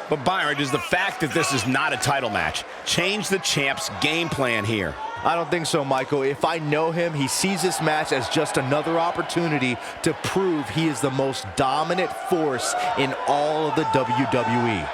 But Byron, does the fact that this is not a title match change the champ's game plan here? I don't think so, Michael. If I know him, he sees this match as just another opportunity to prove he is the most dominant force in all of the WWE.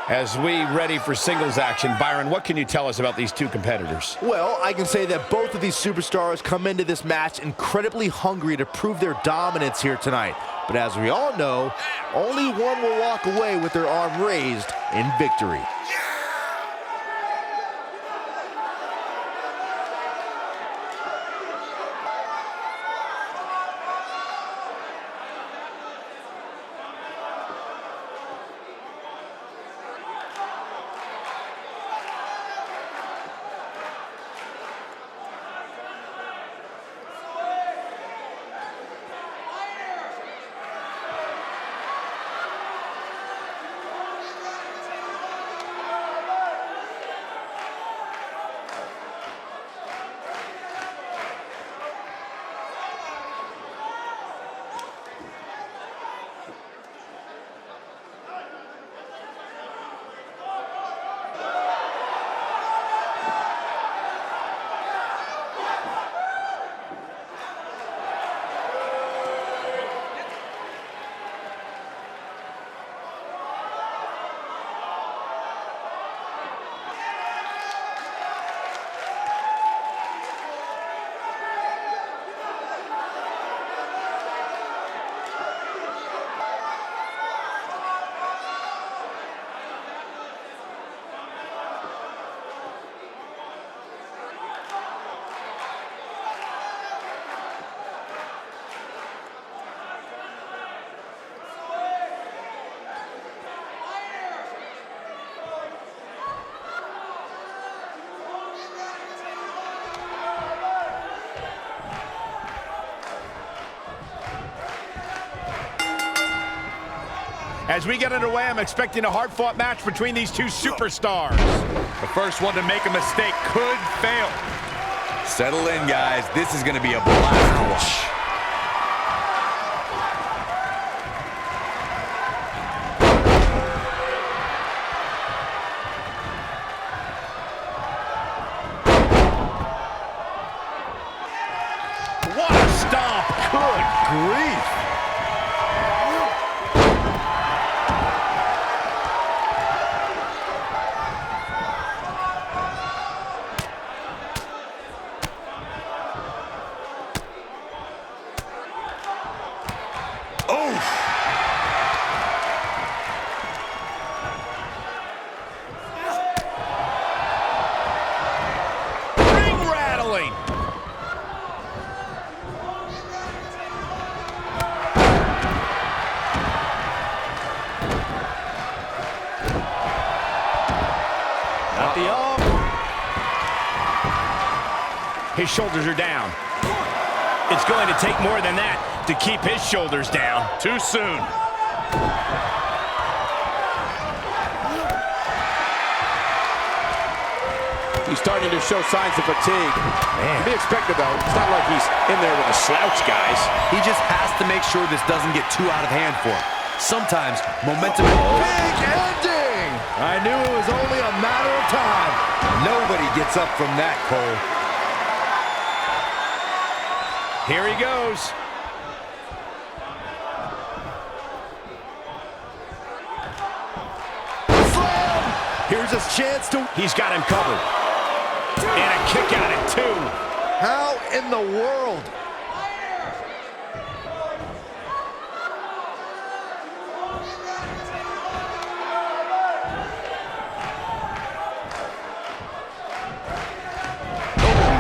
As we ready for singles action, Byron, what can you tell us about these two competitors? Well, I can say that both of these superstars come into this match incredibly hungry to prove their dominance here tonight. But as we all know, only one will walk away with their arm raised in victory. As we get underway, I'm expecting a hard-fought match between these two superstars. The first one to make a mistake could fail. Settle in, guys. This is going to be a blast to watch. What a stomp! Good grief! His shoulders are down. It's going to take more than that to keep his shoulders down. Too soon. He's starting to show signs of fatigue. To be expected, though. It's not like he's in there with a slouch, guys. He just has to make sure this doesn't get too out of hand for him. Sometimes momentum... Big ending! I knew it was only a matter of time. Nobody gets up from that, Cole. Here he goes. Here's his chance to... He's got him covered. And a kick out at 2. How in the world?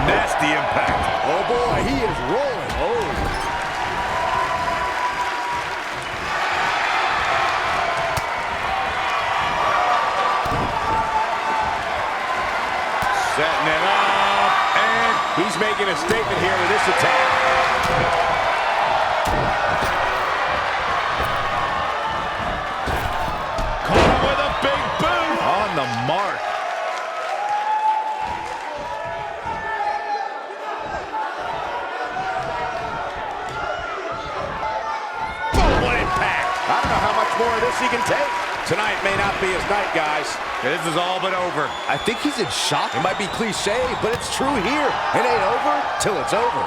Nasty impact. Oh boy, he is rolling. Oh. Setting it up, and He's making a statement here with this attack. caught him with a big boot. On the mark. Boom, what impact. I don't know how much more of this he can take. Tonight may not be his night, guys. This is all but over. I think he's in shock. It might be cliche, but it's true here. It ain't over till it's over.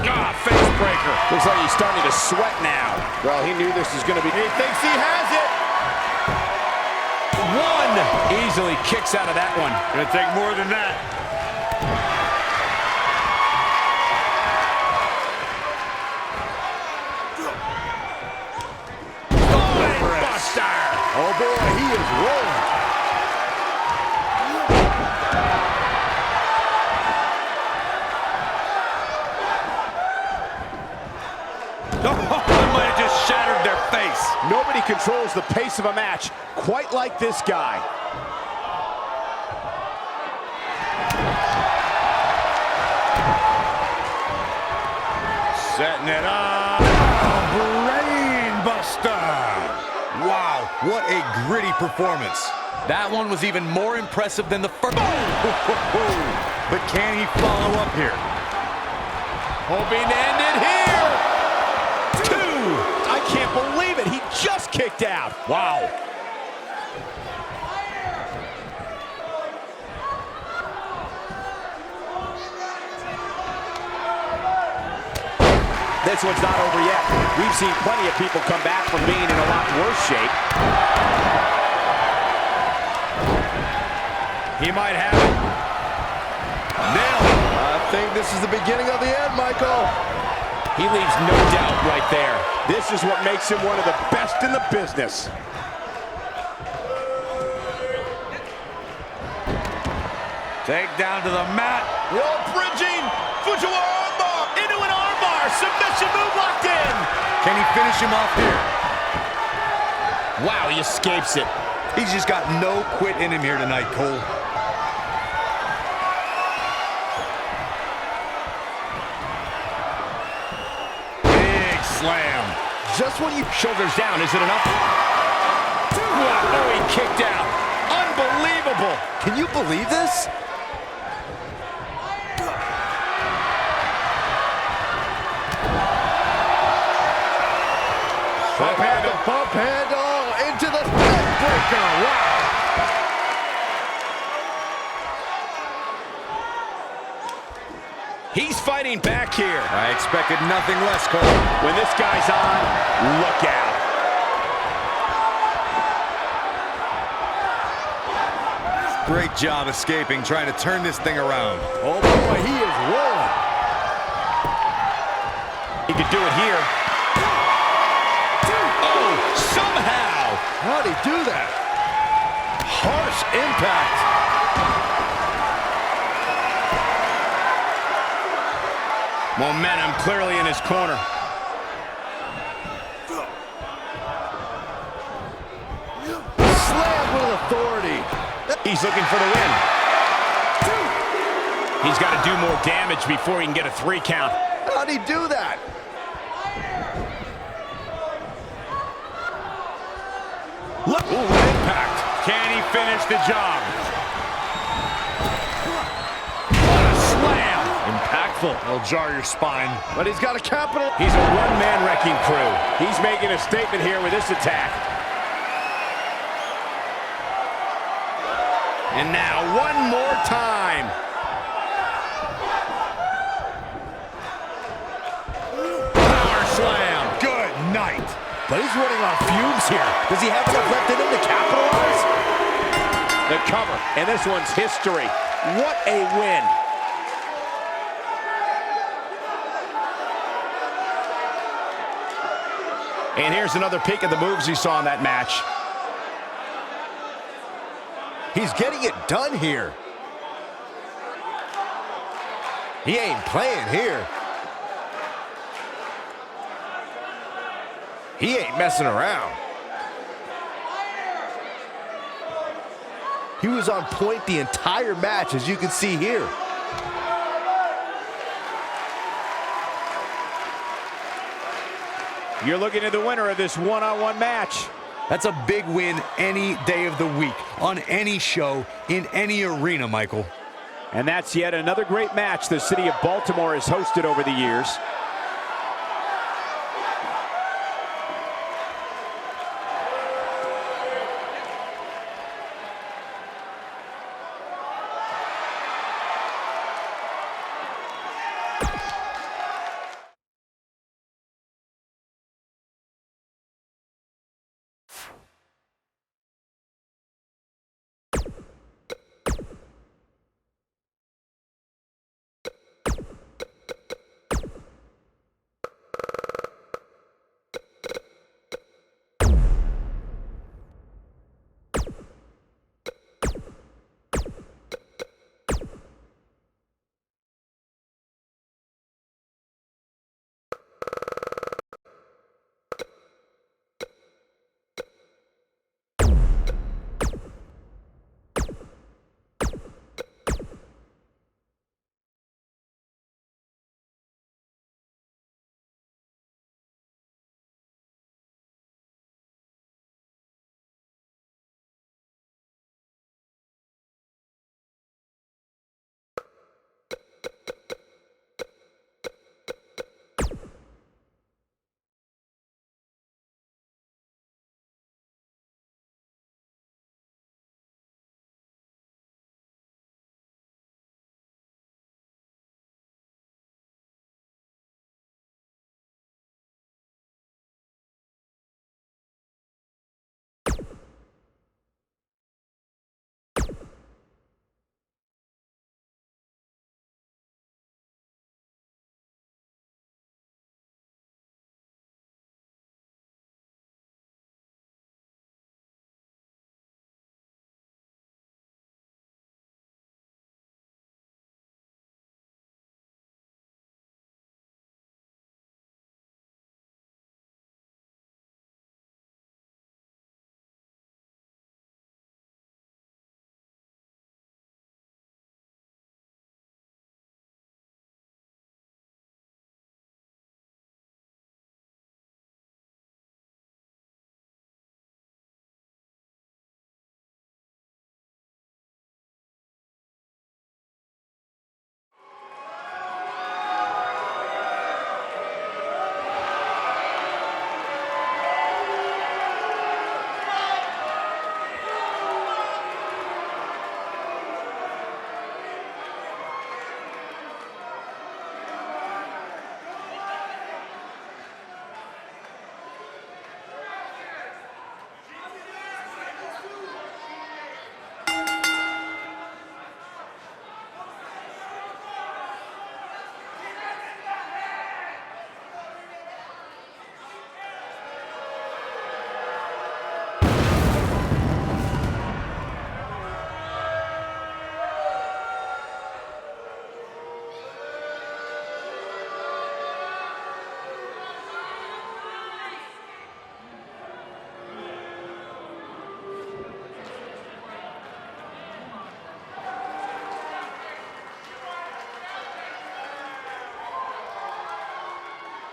Ah, face breaker. Looks like he's starting to sweat now. Well, he knew this was going to be... He thinks he has it. 1. Easily kicks out of that one. Gonna take more than that. Oh boy, he is rolling. That might have just shattered their face. Nobody controls the pace of a match quite like this guy. Setting it up. Brain buster. Wow, what a gritty performance. That one was even more impressive than the first. But can he follow up here? Hoping to end it here. 2. I can't believe it. He just kicked out. Wow. This one's not over yet. We've seen plenty of people come back from being in a lot worse shape. He might have it. Nailed it. I think this is the beginning of the end, Michael. He leaves no doubt right there. This is what makes him one of the best in the business. Take down to the mat. Roll bridging. Fujiwara armbar. Into an armbar. Submission move locked in. Can he finish him off here? Wow, he escapes it. He's just got no quit in him here tonight, Cole. Big slam. Just when you... Shoulders down. Is it enough? Oh, he kicked out. Unbelievable. Can you believe this? Bump handle. Bump handle into the breaker. Wow. He's fighting back here. I expected nothing less, Cole. When this guy's on, look out. Great job escaping, trying to turn this thing around. Oh boy, he is rolling. He could do it here. Oh, somehow. How'd he do that? Harsh impact. Momentum clearly in his corner. Slam with authority. He's looking for the win. He's got to do more damage before he can get a 3 count. How'd he do that? Look, ooh, impact. Can he finish the job? What a slam. Impactful. It'll jar your spine. But he's got a capital. He's a one-man wrecking crew. He's making a statement here with this attack. And now one more time. Power slam. Good night. but he's running on fumes here. Does he have enough left in him to capitalize? The cover, and this one's history. What a win. And here's another peek at the moves he saw in that match. He's getting it done here. He ain't playing here. He ain't messing around. He was on point the entire match, as you can see here. You're looking at the winner of this one-on-one match. That's a big win any day of the week, on any show, in any arena, Michael. And that's yet another great match the city of Baltimore has hosted over the years.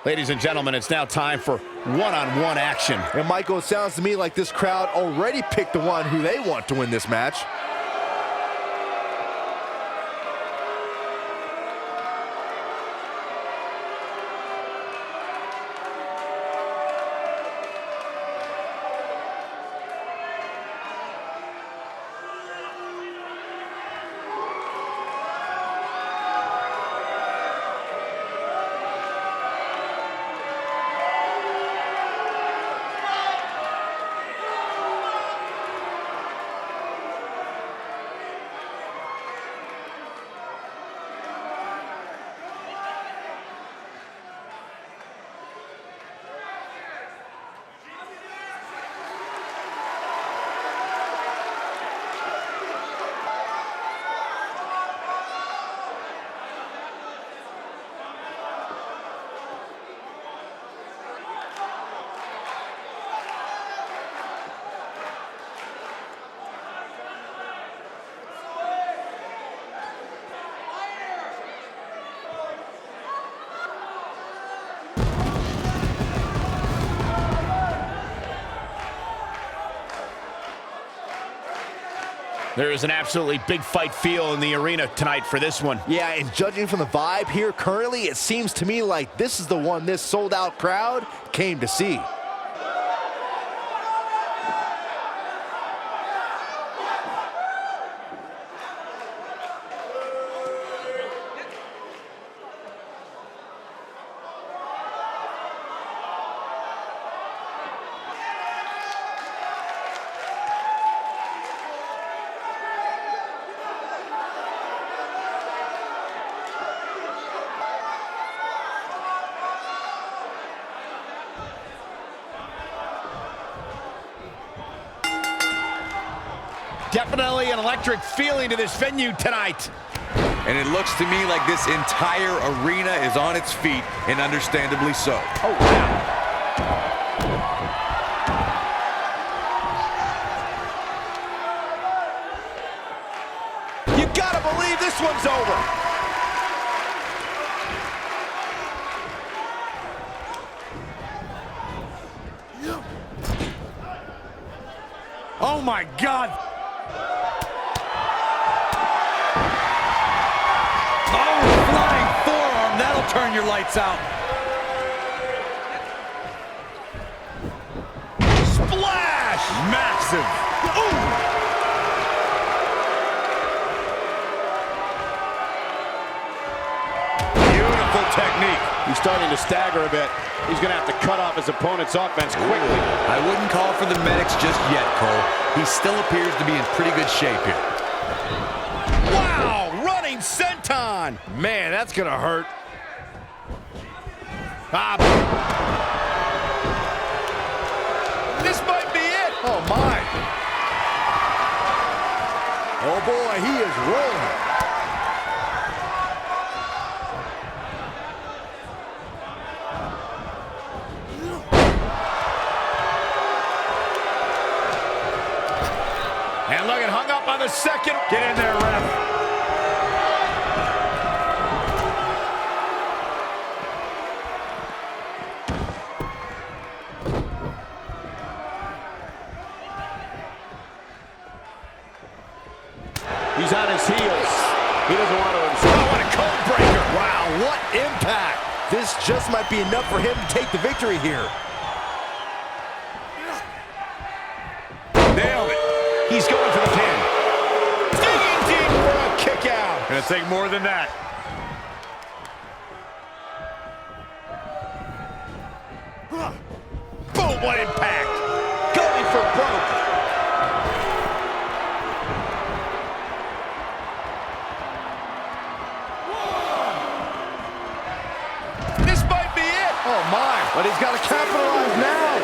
Ladies and gentlemen, it's now time for one-on-one action. And Michael, it sounds to me like this crowd already picked the one who they want to win this match. There is an absolutely big fight feel in the arena tonight for this one. Yeah, and judging from the vibe here currently, it seems to me like this is the one this sold-out crowd came to see. Definitely an electric feeling to this venue tonight. And it looks to me like this entire arena is on its feet, and understandably so. Oh, wow. You gotta believe this one's over. Oh my God. Oh, flying forearm, that'll turn your lights out. Splash! Massive. Ooh. Beautiful technique. He's starting to stagger a bit. He's going to have to cut off his opponent's offense quickly. I wouldn't call for the medics just yet, Cole. He still appears to be in pretty good shape here. Wow! Running senton! Man, that's gonna hurt. This might be it! Oh my. Oh boy, he is rolling. And look, it hung up on the second. Get in there, ref. He's on his heels. He doesn't want to absorb. Oh, what a code breaker. Wow, what impact. This just might be enough for him to take the victory here. Nailed it. He's going for the pin. Digging deep for a kick out. Gonna take more than that. Boom, what impact. Going for broke. This might be it. Oh my, but he's got to capitalize now.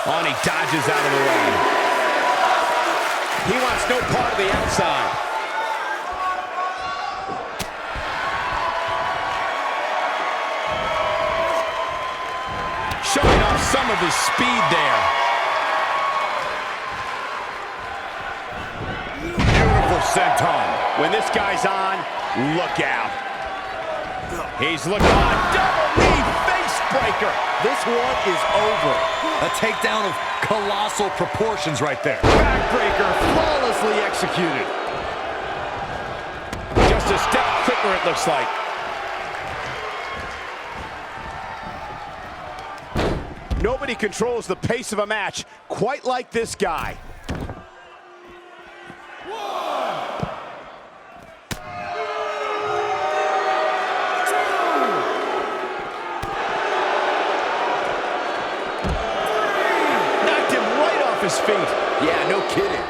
Oh, and he dodges out of the way. He wants no part of the outside. Showing off some of his speed there. Beautiful senton. When this guy's on, look out. He's looking on. Double knee face breaker. This one is over. A takedown of colossal proportions right there. Backbreaker flawlessly executed. Just a step quicker, it looks like. Nobody controls the pace of a match quite like this guy. Knocked him right off his feet. Yeah, no kidding.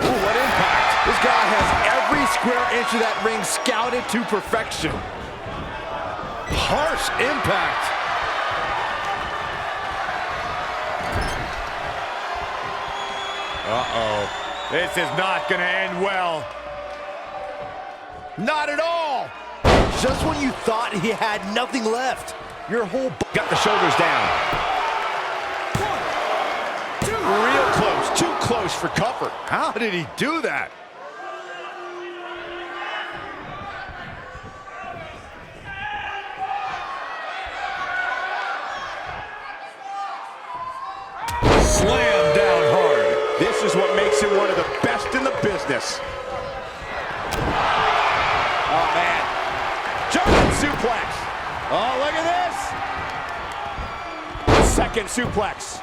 Ooh, what impact. This guy has every square inch of that ring scouted to perfection. Harsh impact. Uh-oh. This is not gonna end well. Not at all. Just when you thought he had nothing left, your whole Got the shoulders down. Real close, too close for comfort. How did he do that? business. Oh, man. German suplex. Oh, look at this. Second suplex.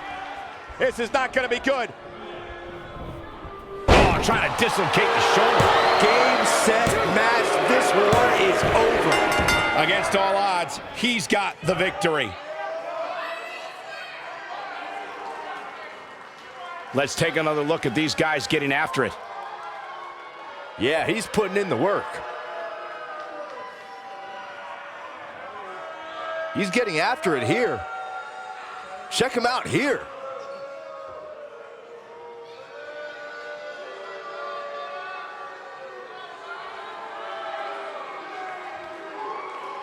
This is not going to be good. Oh, trying to dislocate the shoulder. Game, set, match. This war is over. Against all odds, he's got the victory. Let's take another look at these guys getting after it. Yeah, he's putting in the work. He's getting after it here. Check him out here.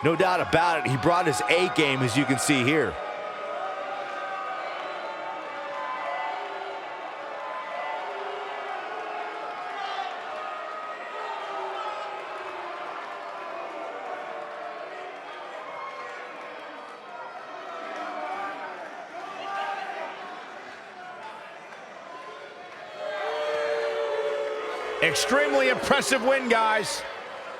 No doubt about it, he brought his A game, as you can see here. Extremely impressive win, guys.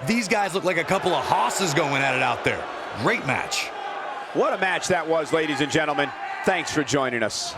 These guys look like a couple of hosses going at it out there. Great match. What a match that was, ladies and gentlemen. Thanks for joining us.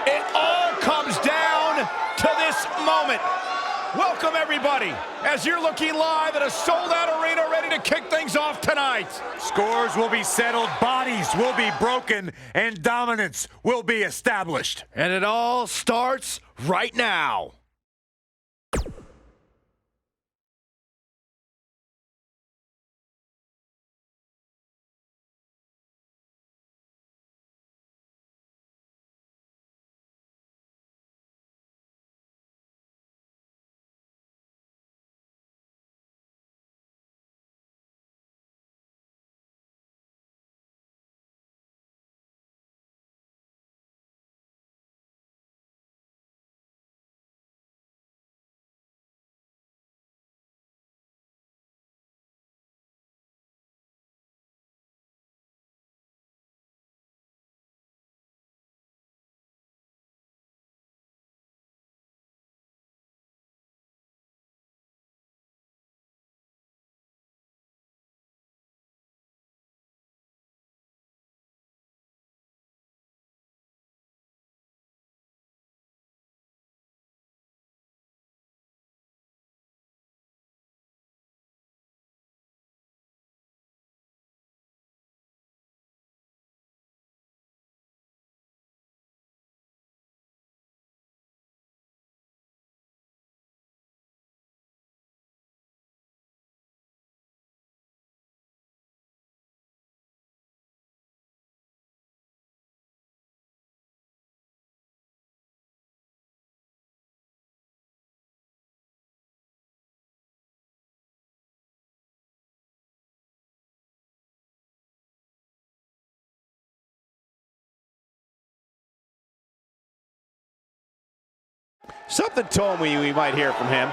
It all comes down to this moment. Welcome, everybody, as you're looking live at a sold-out arena ready to kick things off tonight. Scores will be settled, bodies will be broken, and dominance will be established. And it all starts right now. Something told me we might hear from him.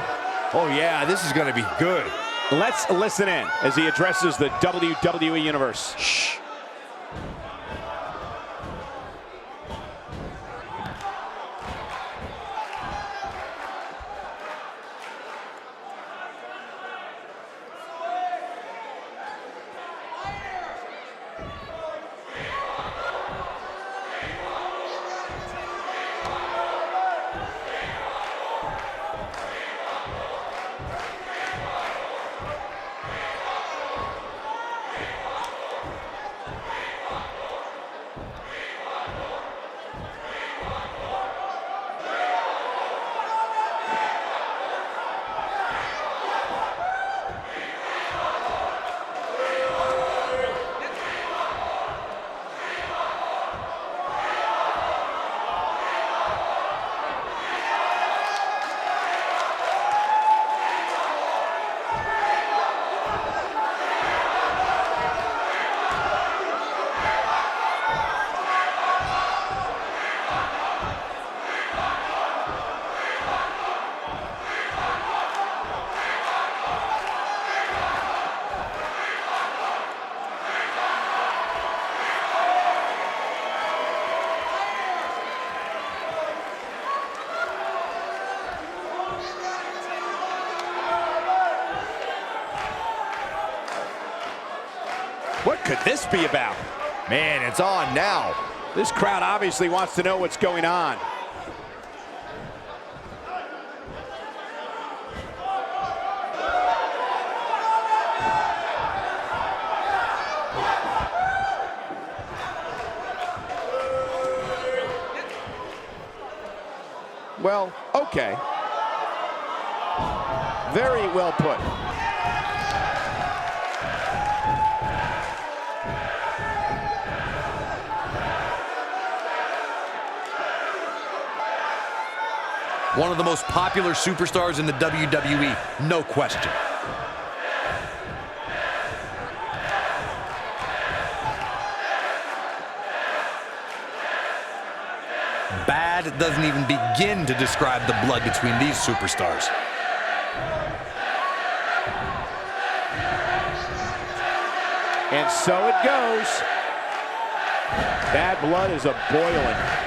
Oh yeah, this is gonna be good. Let's listen in as he addresses the WWE Universe. Shh. What could this be about? Man, it's on now. This crowd obviously wants to know what's going on. Well, okay. Very well put. One of the most popular superstars in the WWE, no question. Bad doesn't even begin to describe the blood between these superstars. And so it goes. Bad blood is a-boiling.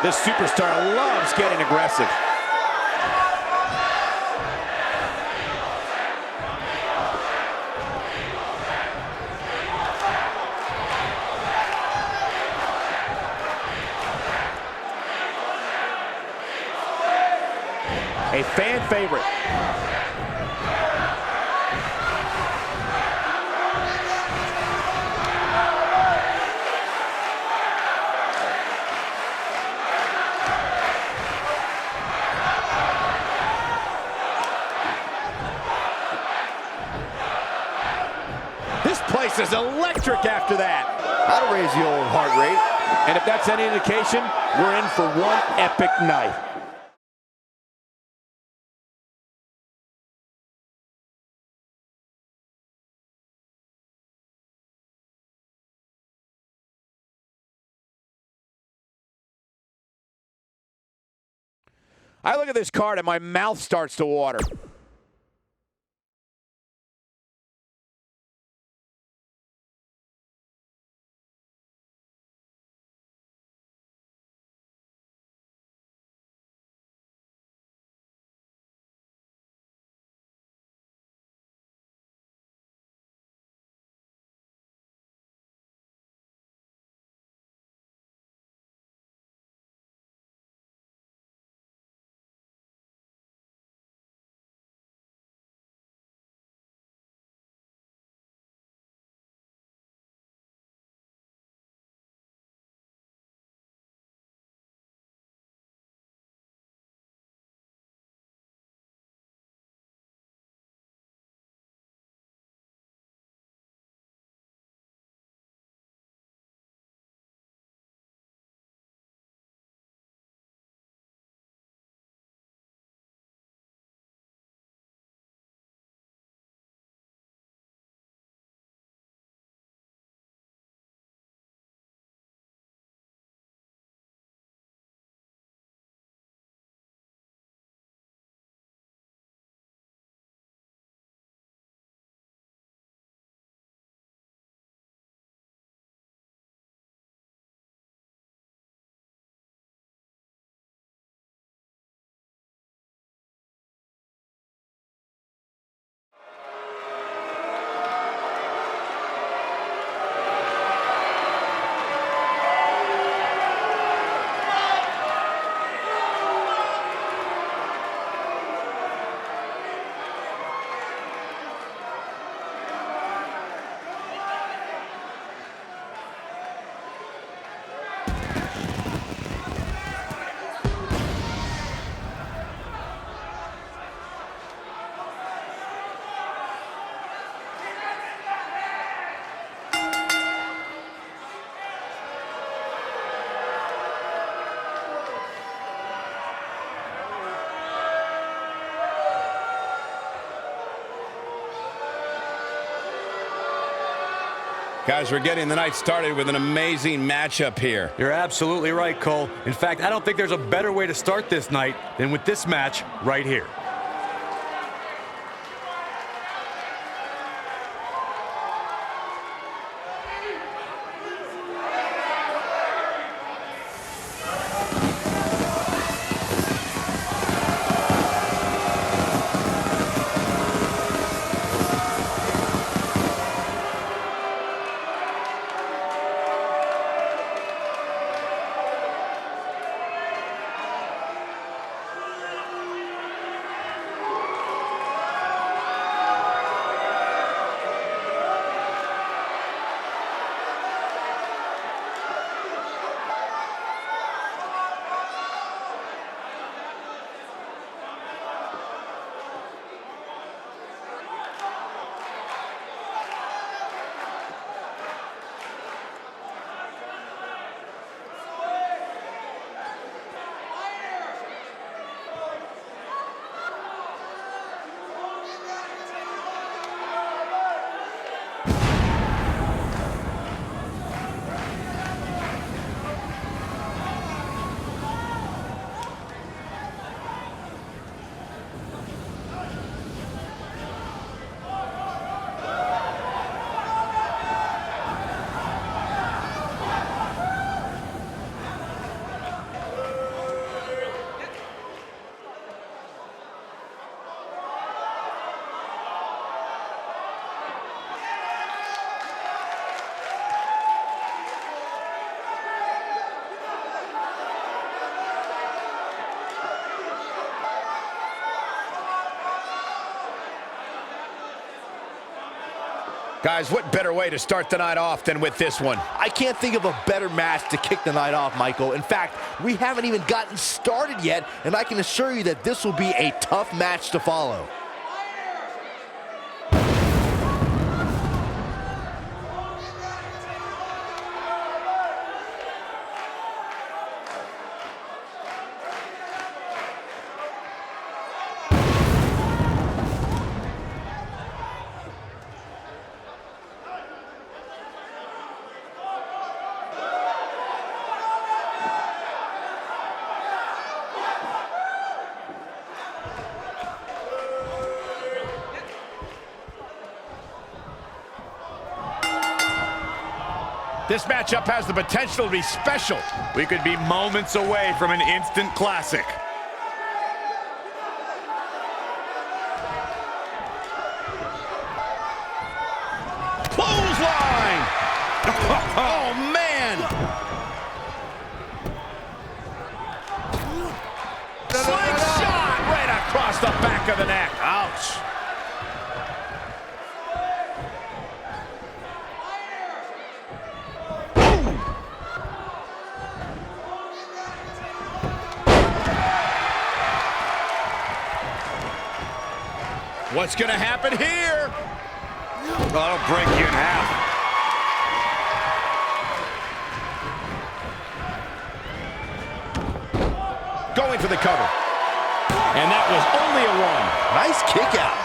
This superstar loves getting aggressive. A fan favorite. This place is electric after that. That'll raise the old heart rate. And if that's any indication, we're in for one epic night. I look at this card and my mouth starts to water. Guys, we're getting the night started with an amazing matchup here. You're absolutely right, Cole. In fact, I don't think there's a better way to start this night than with this match right here. Guys, what better way to start the night off than with this one? I can't think of a better match to kick the night off, Michael. In fact, we haven't even gotten started yet, and I can assure you that this will be a tough match to follow. This matchup has the potential to be special. We could be moments away from an instant classic. Clothesline! Oh, man! Slingshot right across the back of the neck. Ouch. What's going to happen here? That'll break you in half. Going for the cover. And that was only a one. Nice kick out.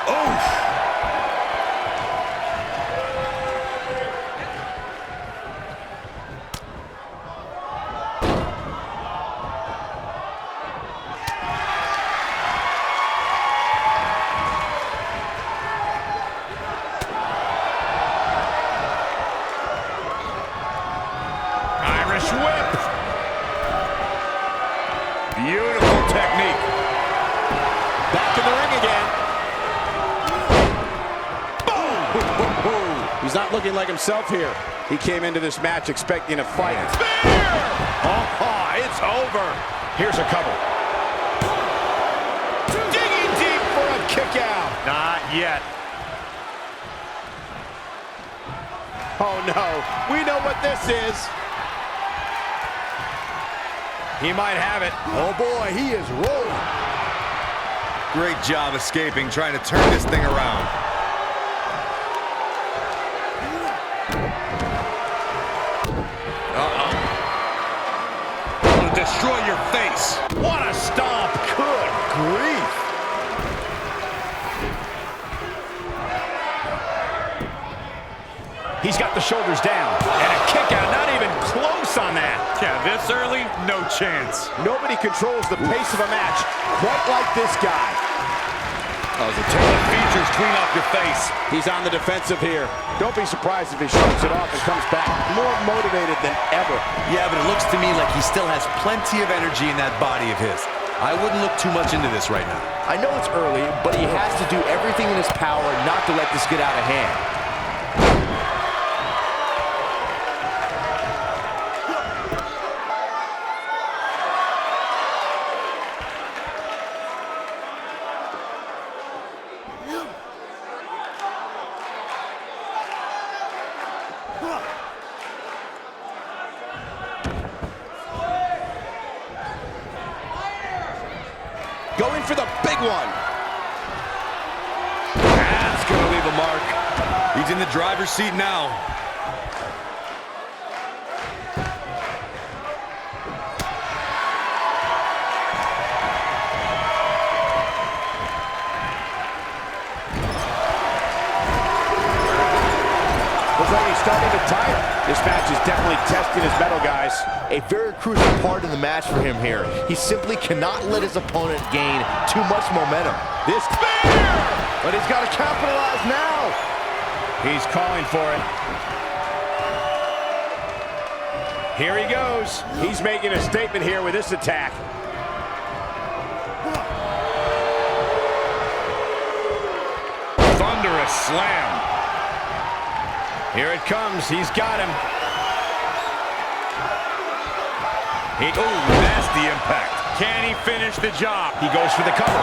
Oof. Whip. Beautiful technique. Back in the ring again. Boom! He's not looking like himself here. He came into this match expecting a fight. Spear! Oh, it's over. Here's a cover. Digging deep for a kick out. Not yet. Oh no, we know what this is. He might have it. Oh boy, he is rolling. Great job escaping, trying to turn this thing around. It'll destroy your face. What a stomp. Good grief. He's got got the shoulders down. And a kick out, not even close on that. Yeah, this early, no chance. Nobody controls the pace of a match quite like this guy. Those are tailored features clean off your face. He's on the defensive here. Don't be surprised if he shrugs it off and comes back more motivated than ever. Yeah, but it looks to me like he still has plenty of energy in that body of his. I wouldn't look too much into this right now. I know it's early, but he has to do everything in his power not to let this get out of hand. Going for the big one. That's going to leave a mark. He's in the driver's seat now. Looks like he's starting to tire. This match is definitely testing his mettle, guys. A very crucial part in the match for him here. He simply cannot let his opponent gain too much momentum. This But he's got to capitalize now. He's calling for it. Here he goes. He's making a statement here with this attack. Thunderous slam. Here it comes. He's got him. Nasty impact. Can he finish the job? He goes for the cover.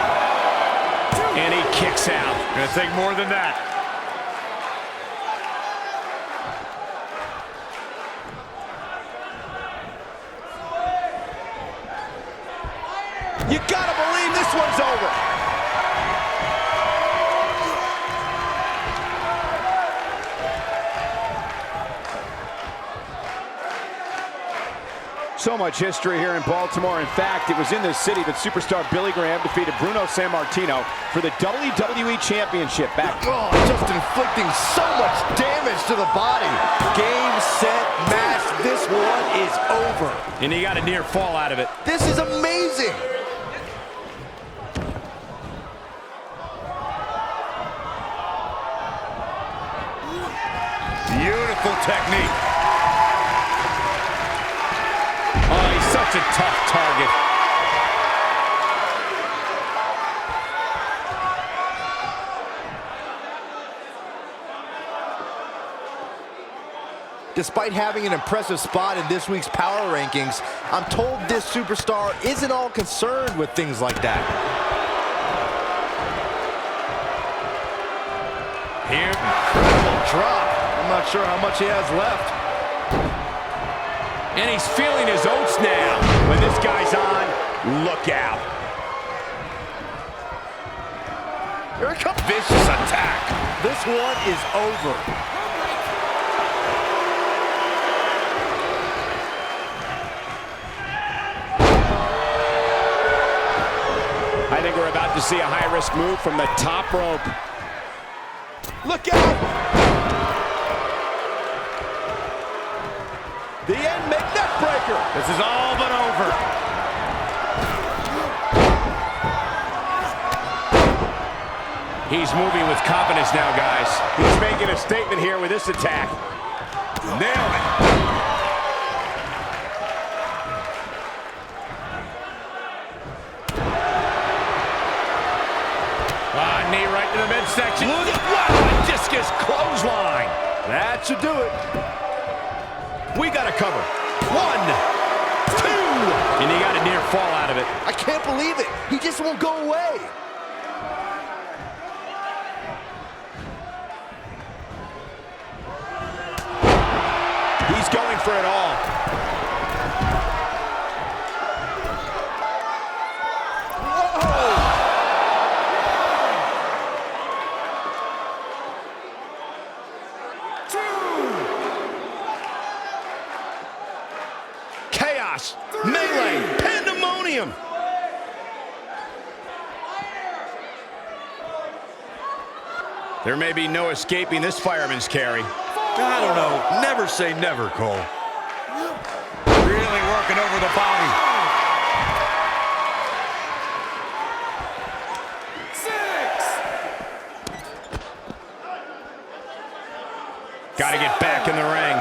And he kicks out. Gonna take more than that. You gotta believe this one's over. So much history here in Baltimore. In fact, it was in this city that superstar Billy Graham defeated Bruno Sammartino for the WWE Championship back. Oh, just inflicting so much damage to the body. Game, set, match. This one is over. And he got a near fall out of it. This is amazing. Beautiful technique. Oh, he's such a tough target. Despite having an impressive spot in this week's power rankings, I'm told this superstar isn't all concerned with things like that. Here, Incredible drop. I'm not sure how much he has left. and he's feeling his oats now. When this guy's on, look out. Here it comes. Vicious attack. This one is over. I think we're about to see a high-risk move from the top rope. Look out! The end neck breaker. This is all but over. He's moving with confidence now, guys. He's making a statement here with this attack. Nailed it. Knee right to the midsection. Look at wow, a discus clothesline. That should do it. We got to cover. 1, 2. And he got a near fall out of it. I can't believe it. He just won't go away. He's going for it all. Chaos, melee, pandemonium. There may be no escaping this fireman's carry. I don't know. Never say never, Cole. Really working over the body. Got to get back in the ring.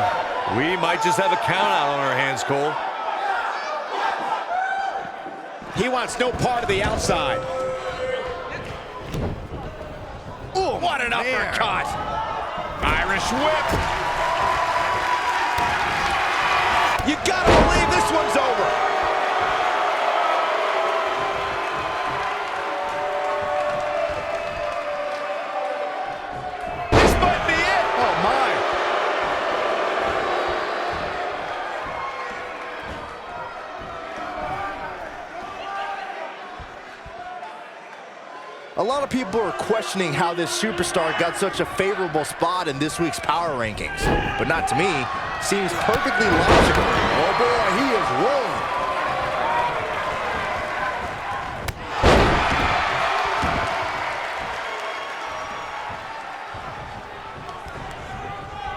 We might just have a count out on our hands, Cole. He wants no part of the outside. Ooh, what an uppercut. Irish whip. You gotta believe this one's over. This might be it. Oh, my. A lot of people are questioning how this superstar got such a favorable spot in this week's power rankings. But not to me. Seems perfectly logical. Oh boy, he is rolling.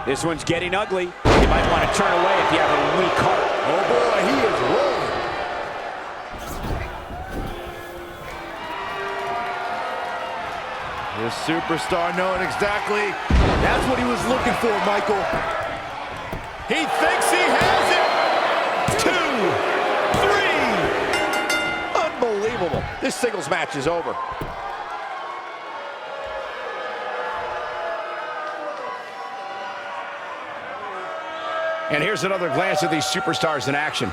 This one's getting ugly. You might want to turn away if you have a weak heart. Oh boy, he is rolling. This superstar knowing exactly that's what he was looking for, Michael. He thinks he has it. 2, 3. Unbelievable. This singles match is over. And here's another glance at these superstars in action.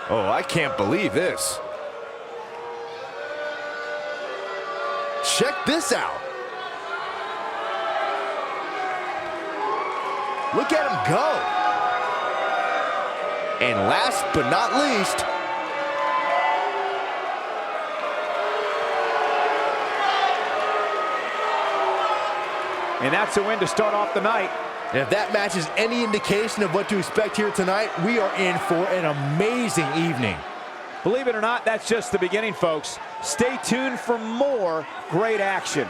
Oh, I can't believe this. Check this out. Look at him go. And last but not least, And that's a win to start off the night. and if that match is any indication of what to expect here tonight, we are in for an amazing evening. Believe it or not, that's just the beginning, folks. Stay tuned for more great action.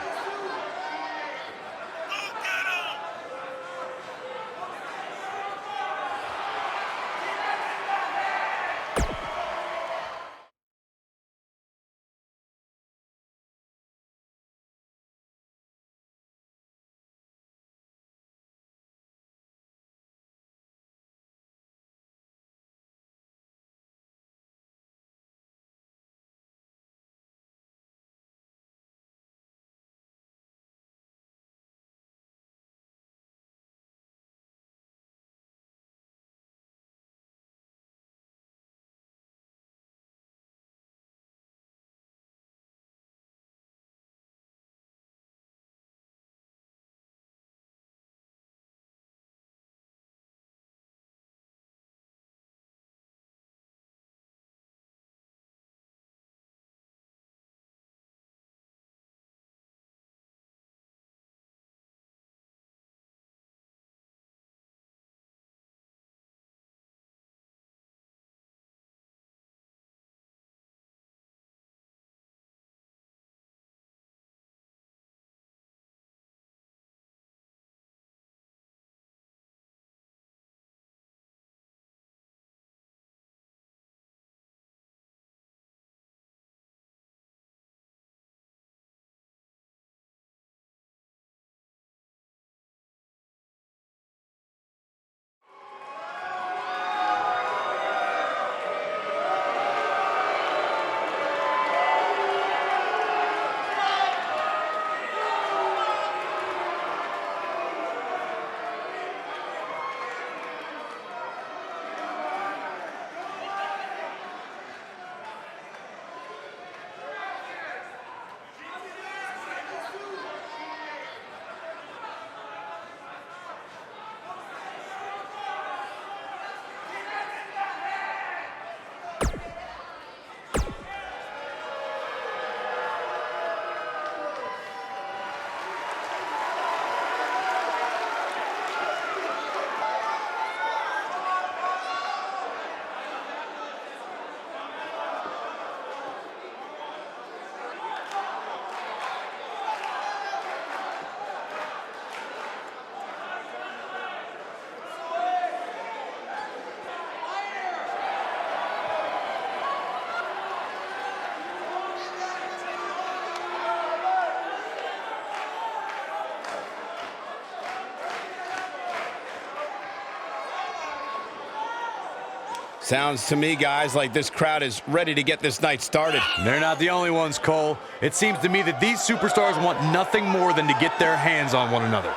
Sounds to me, guys, like this crowd is ready to get this night started. They're not the only ones, Cole. It seems to me that these superstars want nothing more than to get their hands on one another.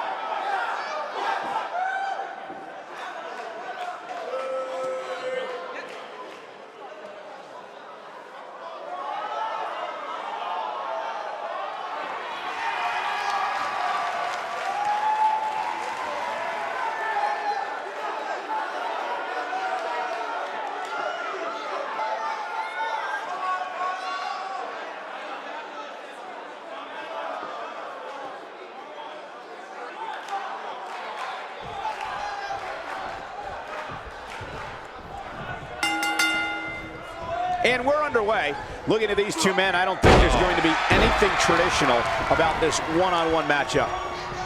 And we're underway. Looking at these two men, I don't think there's going to be anything traditional about this one-on-one matchup.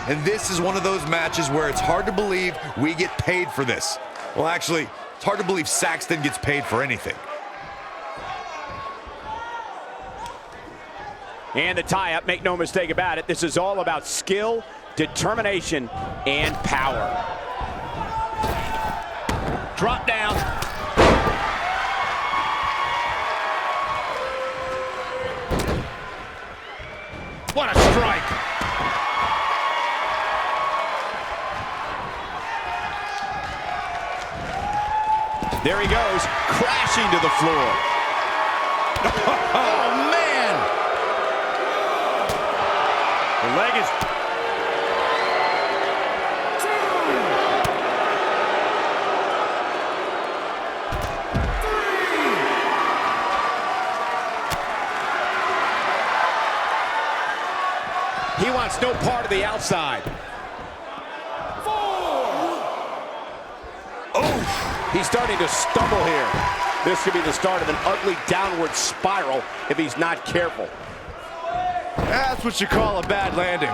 And this is one of those matches where it's hard to believe we get paid for this. Well, actually, it's hard to believe Saxton gets paid for anything. And the tie-up, make no mistake about it, this is all about skill, determination, and power. Drop down. What a strike. There he goes, crashing to the floor. Oh, man. The leg is... He wants no part of the outside. Oh, he's starting to stumble here. This could be the start of an ugly downward spiral if he's not careful. That's what you call a bad landing.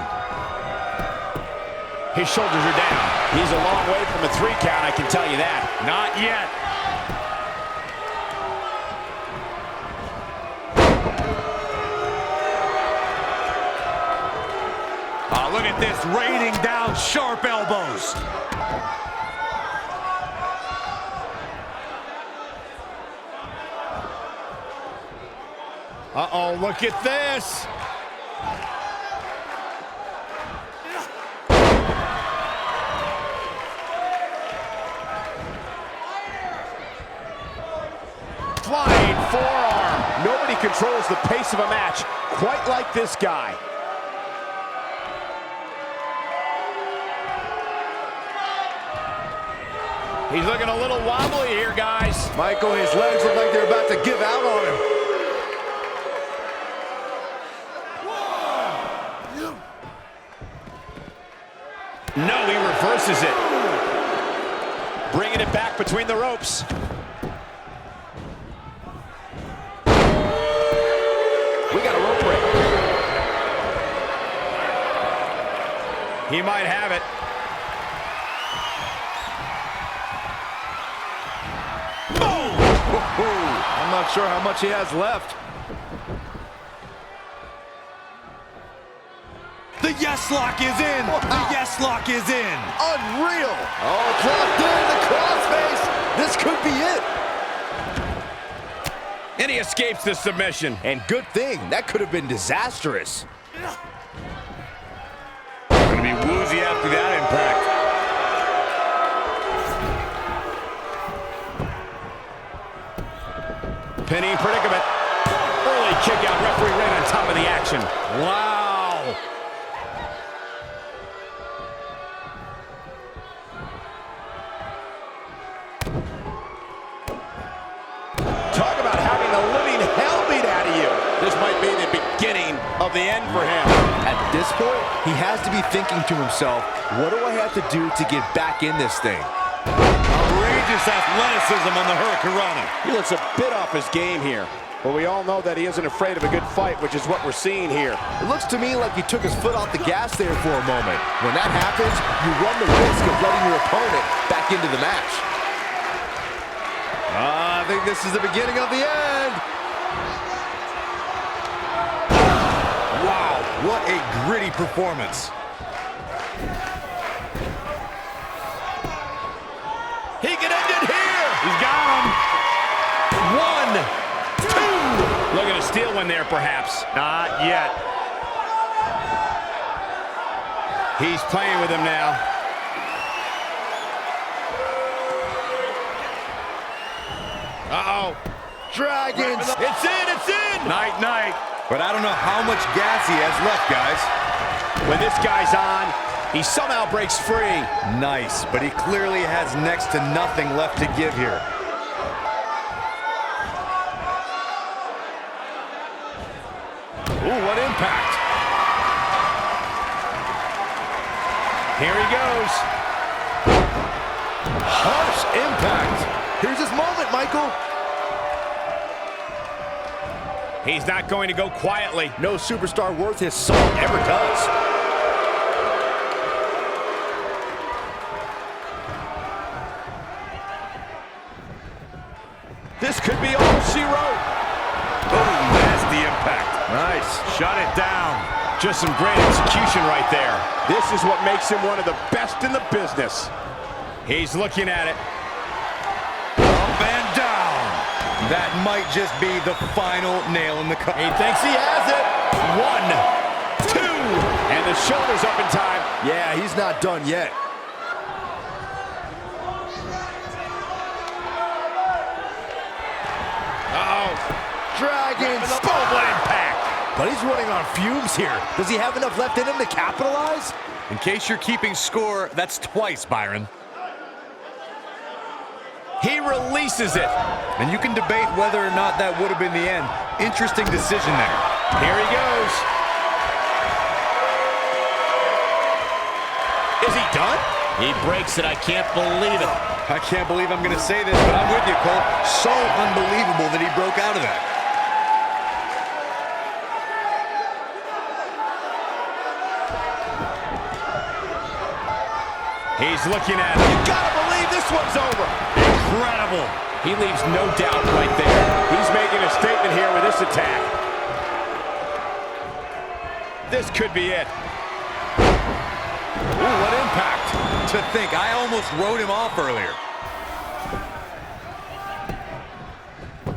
His shoulders are down. He's a long way from a 3 count, I can tell you that. Not yet. Oh, look at this, raining down sharp elbows. Uh-oh, look at this. Flying forearm. Nobody controls the pace of a match quite like this guy. He's looking a little wobbly here, guys. Michael, his legs look like they're about to give out on him. No, he reverses it. Bringing it back between the ropes. We got a rope break. He might have it. I'm not sure how much he has left. The yes lock is in. Wow. The yes lock is in. Unreal. Oh, it's locked in the crossface. This could be it. And he escapes the submission. And good thing. That could have been disastrous. Gonna be woozy after that impact. Penny predicament. Early kick out. Referee right on top of the action. Wow. Talk about having the living hell beat out of you. This might be the beginning of the end for him. At this point, he has to be thinking to himself, what do I have to do to get back in this thing? Outrageous athleticism on the Hurricanrana. He looks a bit off his game here. But we all know that he isn't afraid of a good fight, which is what we're seeing here. It looks to me like he took his foot off the gas there for a moment. When that happens, you run the risk of letting your opponent back into the match. I think this is the beginning of the end. Wow, what a gritty performance. He can end it here. He's got him. One, two. Looking to steal one there, perhaps. Not yet. He's playing with him now. Uh-oh. Dragons. It's in, it's in. Night, night. But I don't know how much gas he has left, guys. When this guy's on, he somehow breaks free. Nice, but he clearly has next to nothing left to give here. Ooh, what impact. Here he goes. Harsh impact. Here's his moment, Michael. He's not going to go quietly. No superstar worth his salt ever does. This could be all she wrote. Boom, that's the impact. Nice. Shut it down. Just some great execution right there. This is what makes him one of the best in the business. He's looking at it. Up and down. That might just be the final nail in the coffin. He thinks he has it. One, two, and the shoulder's up in time. Yeah, he's not done yet. Uh-oh. Dragons. Boom, what impact. But he's running on fumes here. Does he have enough left in him to capitalize? In case you're keeping score, that's twice, Byron. He releases it. And you can debate whether or not that would have been the end. Interesting decision there. Here he goes. Is he done? He breaks it. I can't believe it. I can't believe I'm going to say this, but I'm with you, Cole. So unbelievable that he broke out of that. He's looking at it. You gotta believe this one's over. Incredible. He leaves no doubt right there. He's making a statement here with this attack. This could be it. Ooh, what impact. To think, I almost wrote him off earlier.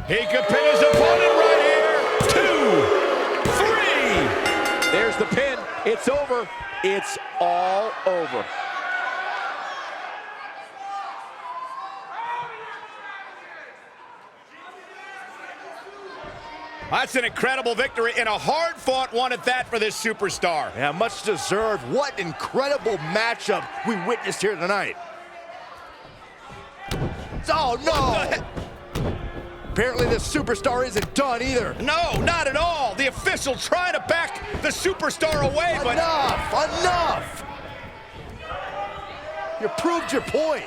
He could pin his opponent right here. 2, 3. There's the pin. It's over. It's all over. That's an incredible victory and a hard-fought one at that for this superstar. Yeah, much deserved. What incredible matchup we witnessed here tonight. Oh, no! Apparently this superstar isn't done either. No, not at all. The official trying to back the superstar away, but... Enough! You proved your point.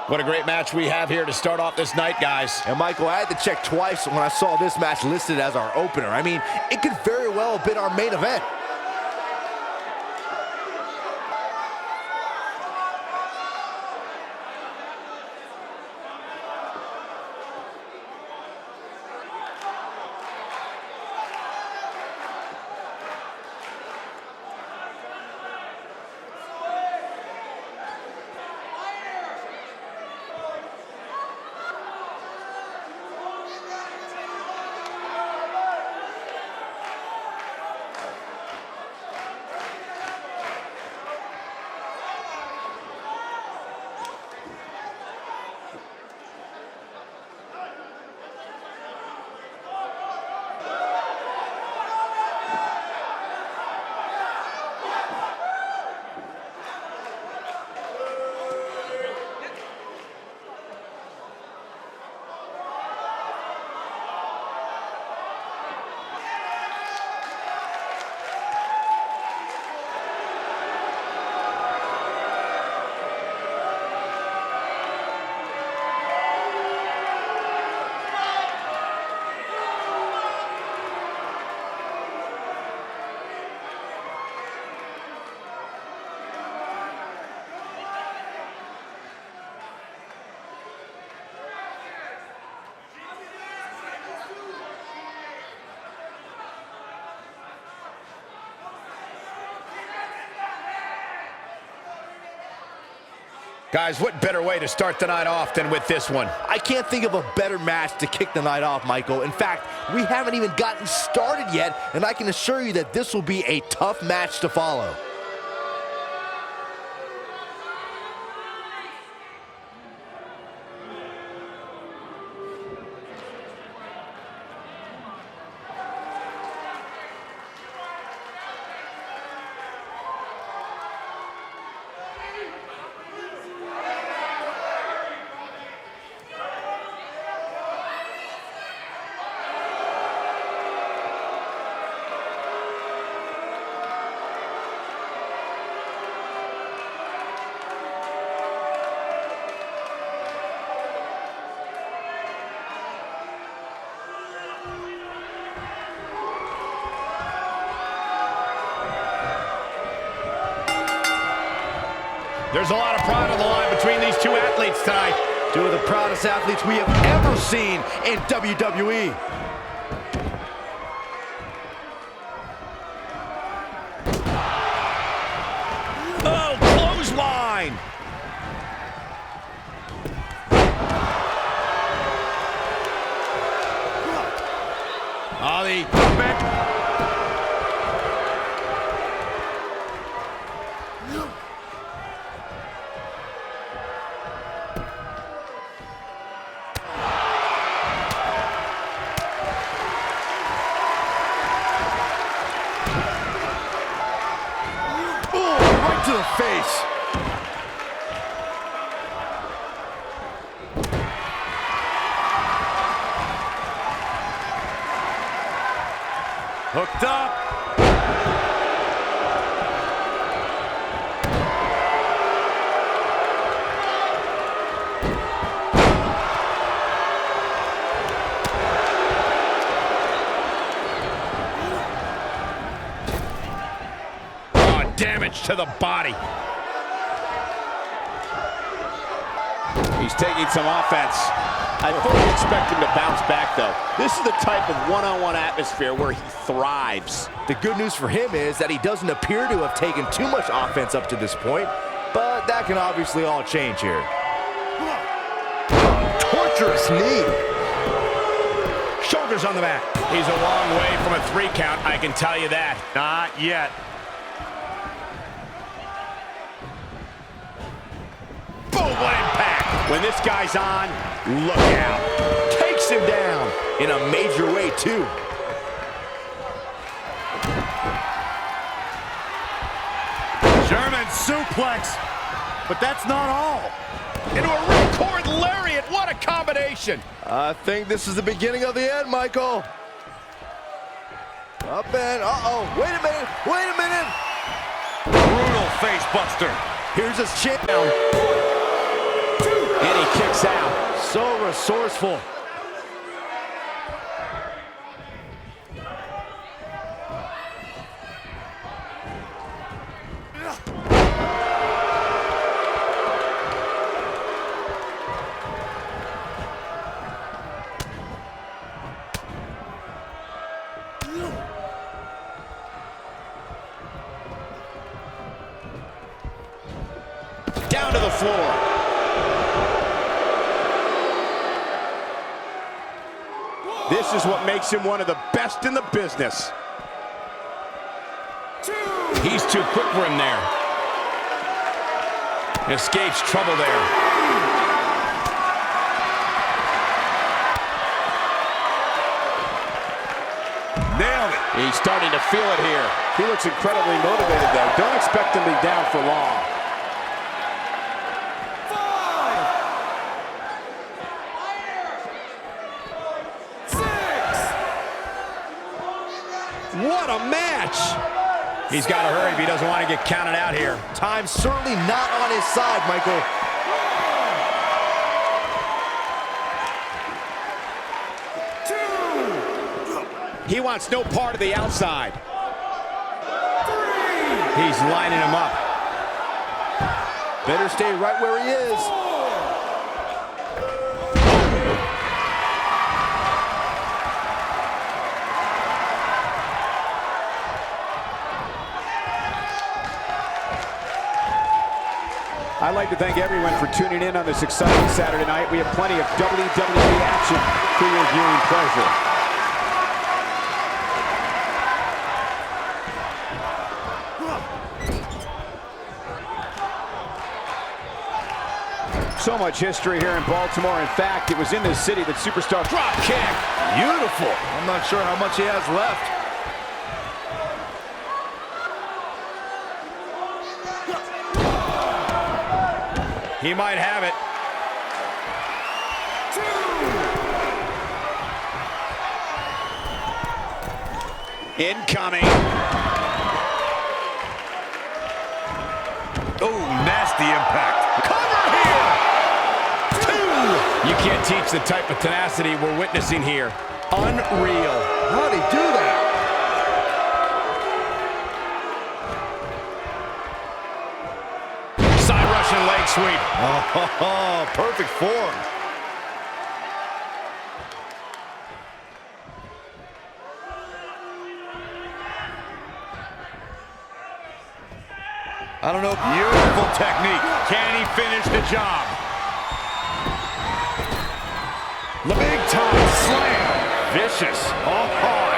What a great match we have here to start off this night, guys. And Michael, I had to check twice when I saw this match listed as our opener. I mean, it could very well have been our main event. Guys, what better way to start the night off than with this one? I can't think of a better match to kick the night off, Michael. In fact, we haven't even gotten started yet, and I can assure you that this will be a tough match to follow. There's a lot of pride on the line between these two athletes tonight. Two of the proudest athletes we have ever seen in WWE. Oh, clothesline! Oh, the back. To the face. Hooked up. Damage to the body. He's taking some offense. I fully expect him to bounce back, though. This is the type of one-on-one atmosphere where he thrives. The good news for him is that he doesn't appear to have taken too much offense up to this point, but that can obviously all change here. Torturous knee. Shoulders on the mat. He's a long way from a 3 count, I can tell you that. Not yet. Boom, what impact. When this guy's on, look out. Takes him down in a major way, too. German suplex. But that's not all. Into a ripcord lariat. What a combination. I think this is the beginning of the end, Michael. Up and, wait a minute, Brutal face buster. Here's his chin down. 1, 2. And he kicks out. So resourceful. Down to the floor. This is what makes him one of the best in the business. He's too quick for him there. Escapes trouble there. Nailed it. He's starting to feel it here. He looks incredibly motivated, though. Don't expect him to be down for long. What a match! He's got to hurry if he doesn't want to get counted out here. Time's certainly not on his side, Michael. He wants no part of the outside. He's lining him up. Better stay right where he is. I'd like to thank everyone for tuning in on this exciting Saturday night. We have plenty of WWE action for your viewing pleasure. So much history here in Baltimore. In fact, it was in this city that superstar Drop kick. Beautiful. I'm not sure how much he has left. He might have it. Incoming. Oh, nasty impact. Cover here. 2. You can't teach the type of tenacity we're witnessing here. Unreal. How'd he do that? Side Russian leg sweep. Oh, perfect form. I don't know. Beautiful technique. Can he finish the job? The big time slam. Vicious. Oh,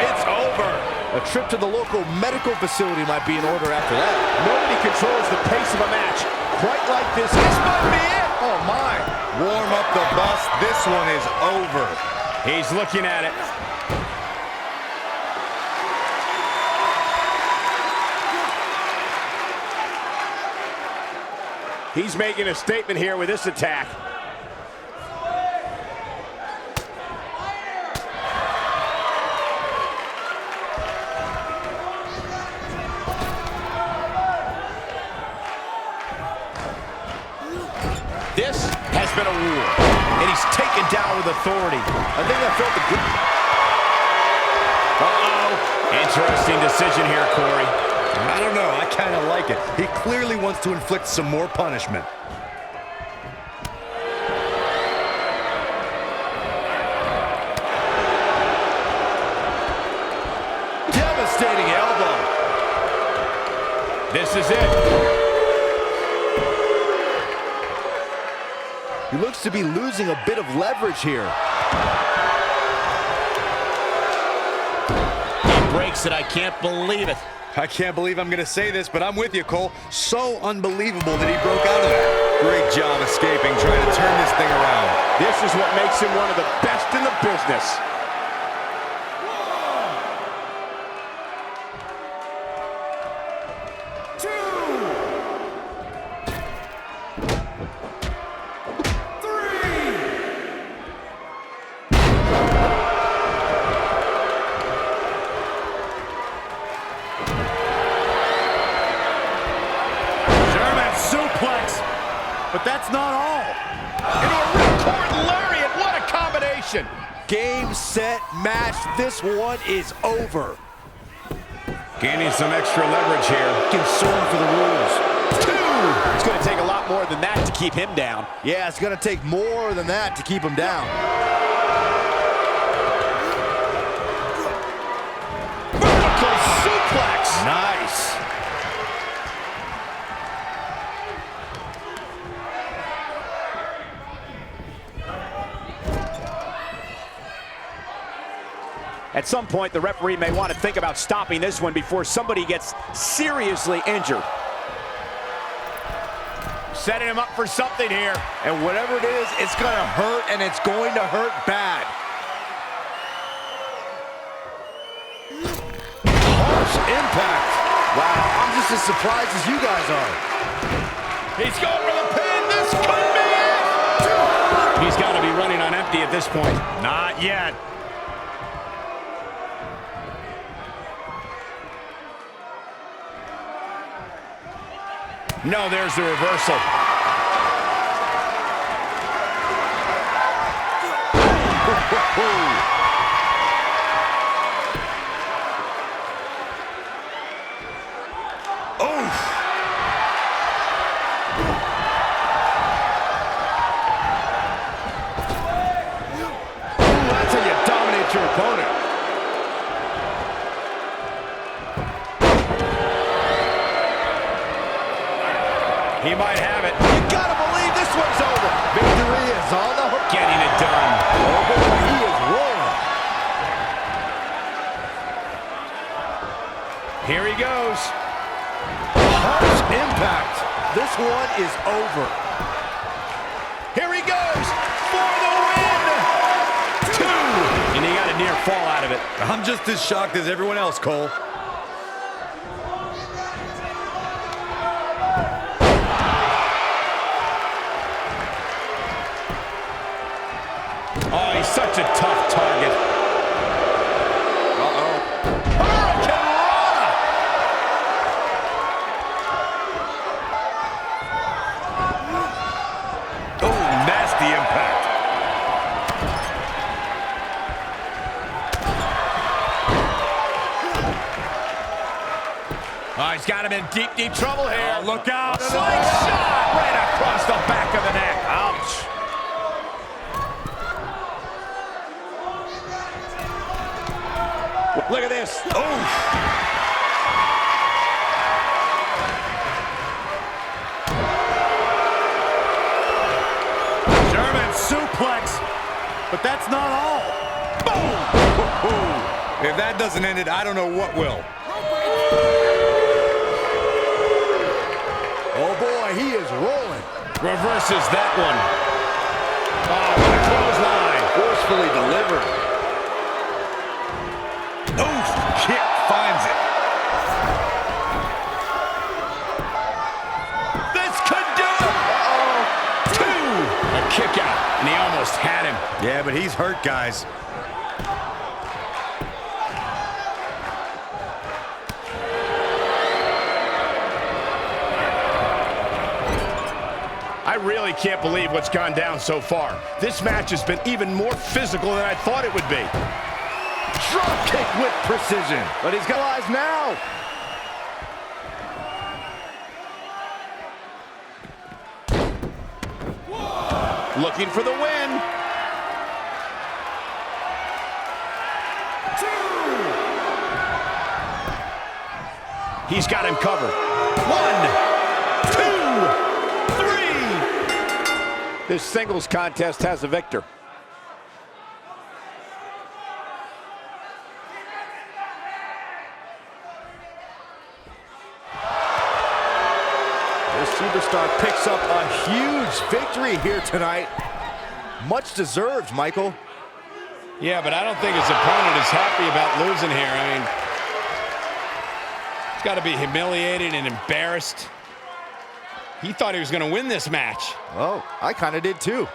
it's over. A trip to the local medical facility might be in order after that. Nobody controls the pace of a match quite like this. This might be it. Oh, my. Warm up the bus. This one is over. He's looking at it. He's making a statement here with this attack. This has been a war, And he's taken down with authority. I think I felt the good. Uh-oh. Interesting decision here, Corey. I don't know. I kind of like it. He clearly wants to inflict some more punishment. Devastating elbow. This is it. He looks to be losing a bit of leverage here. He breaks it. I can't believe it. I can't believe I'm going to say this, but I'm with you, Cole. So unbelievable that he broke out of that. Great job escaping, trying to turn this thing around. this is what makes him one of the best in the business. But that's not all. submission. Game, set, match. This one is over. Gaining some extra leverage here. Concerned for the rules. 2. It's going to take a lot more than that to keep him down. Yeah, it's going to take more than that to keep him down. Vertical suplex. Nice. At some point, the referee may want to think about stopping this one before somebody gets seriously injured. Setting him up for something here. And whatever it is, it's going to hurt, and it's going to hurt bad. Harsh impact. Wow, I'm just as surprised as you guys are. He's going for the pin. This could be it. He's got to be running on empty at this point. Not yet. No, there's the reversal. That's how you dominate your opponent. He might have it. You gotta believe this one's over. Victory is on the hook. Getting it done. Oh boy, he is rolling. Here he goes. Harsh impact. This one is over. Here he goes for the win. 2. And he got a near fall out of it. I'm just as shocked as everyone else, Cole. Oh, he's such a tough target. Uh-oh. Hurricane Rana! Oh, nasty impact. Oh, he's got him in deep, deep trouble here. Oh, look out. Slingshot right across the back of the neck. Ouch. Look at this. German suplex. But that's not all. Boom! If that doesn't end it, I don't know what will. Oh boy, he is rolling. Reverses that one. Oh, what a clothesline. Forcefully delivered. Oof! Kick finds it. This could do it. Uh-oh. 2. A kick out, and he almost had him. Yeah, but he's hurt, guys. I really can't believe what's gone down so far. This match has been even more physical than I thought it would be. Drop kick with precision. But he's got eyes now. Looking for the win. 2. He's got him covered. 1, 2, 3. This singles contest has a victor. This superstar picks up a huge victory here tonight. Much deserved, Michael. Yeah, but I don't think his opponent is happy about losing here. I mean, he's got to be humiliated and embarrassed. He thought he was going to win this match. Oh, I kind of did too.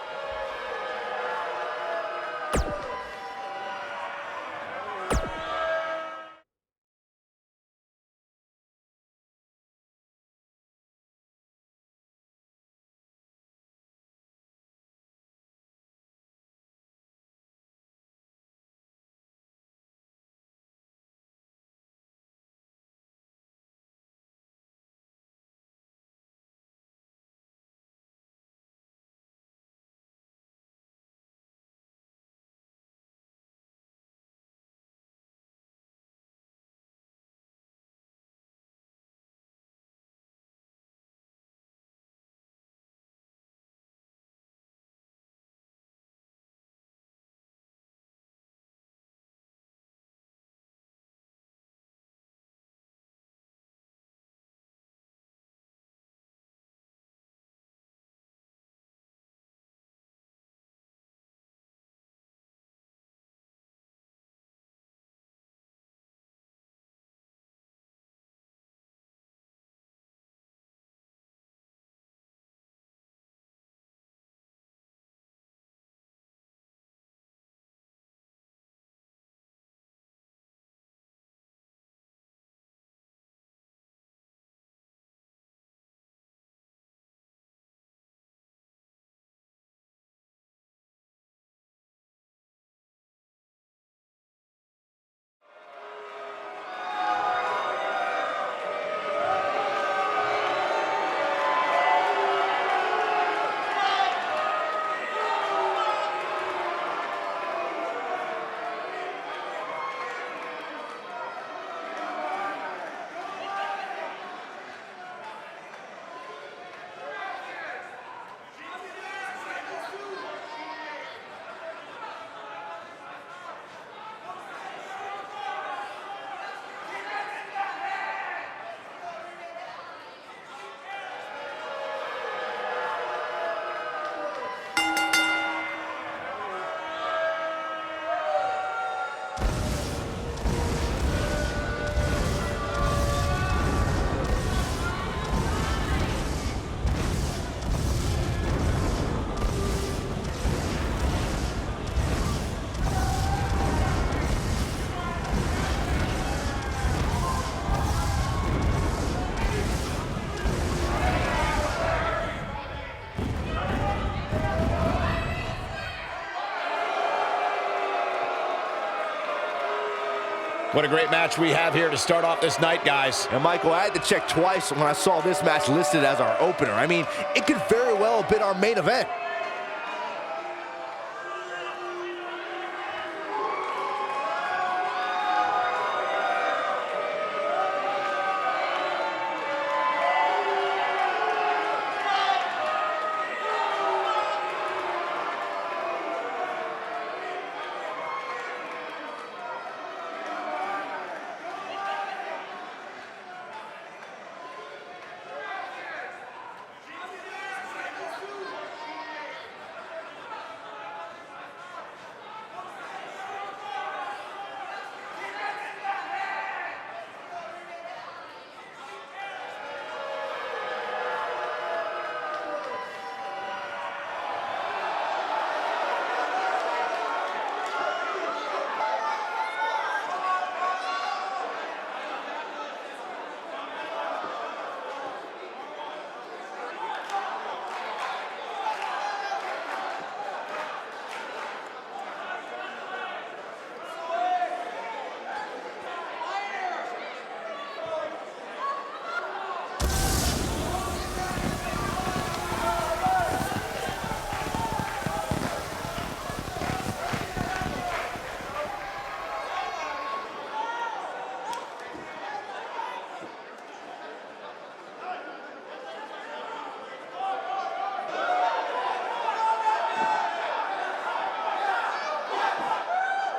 What a great match we have here to start off this night, guys. And Michael, I had to check twice when I saw this match listed as our opener. I mean, it could very well have been our main event.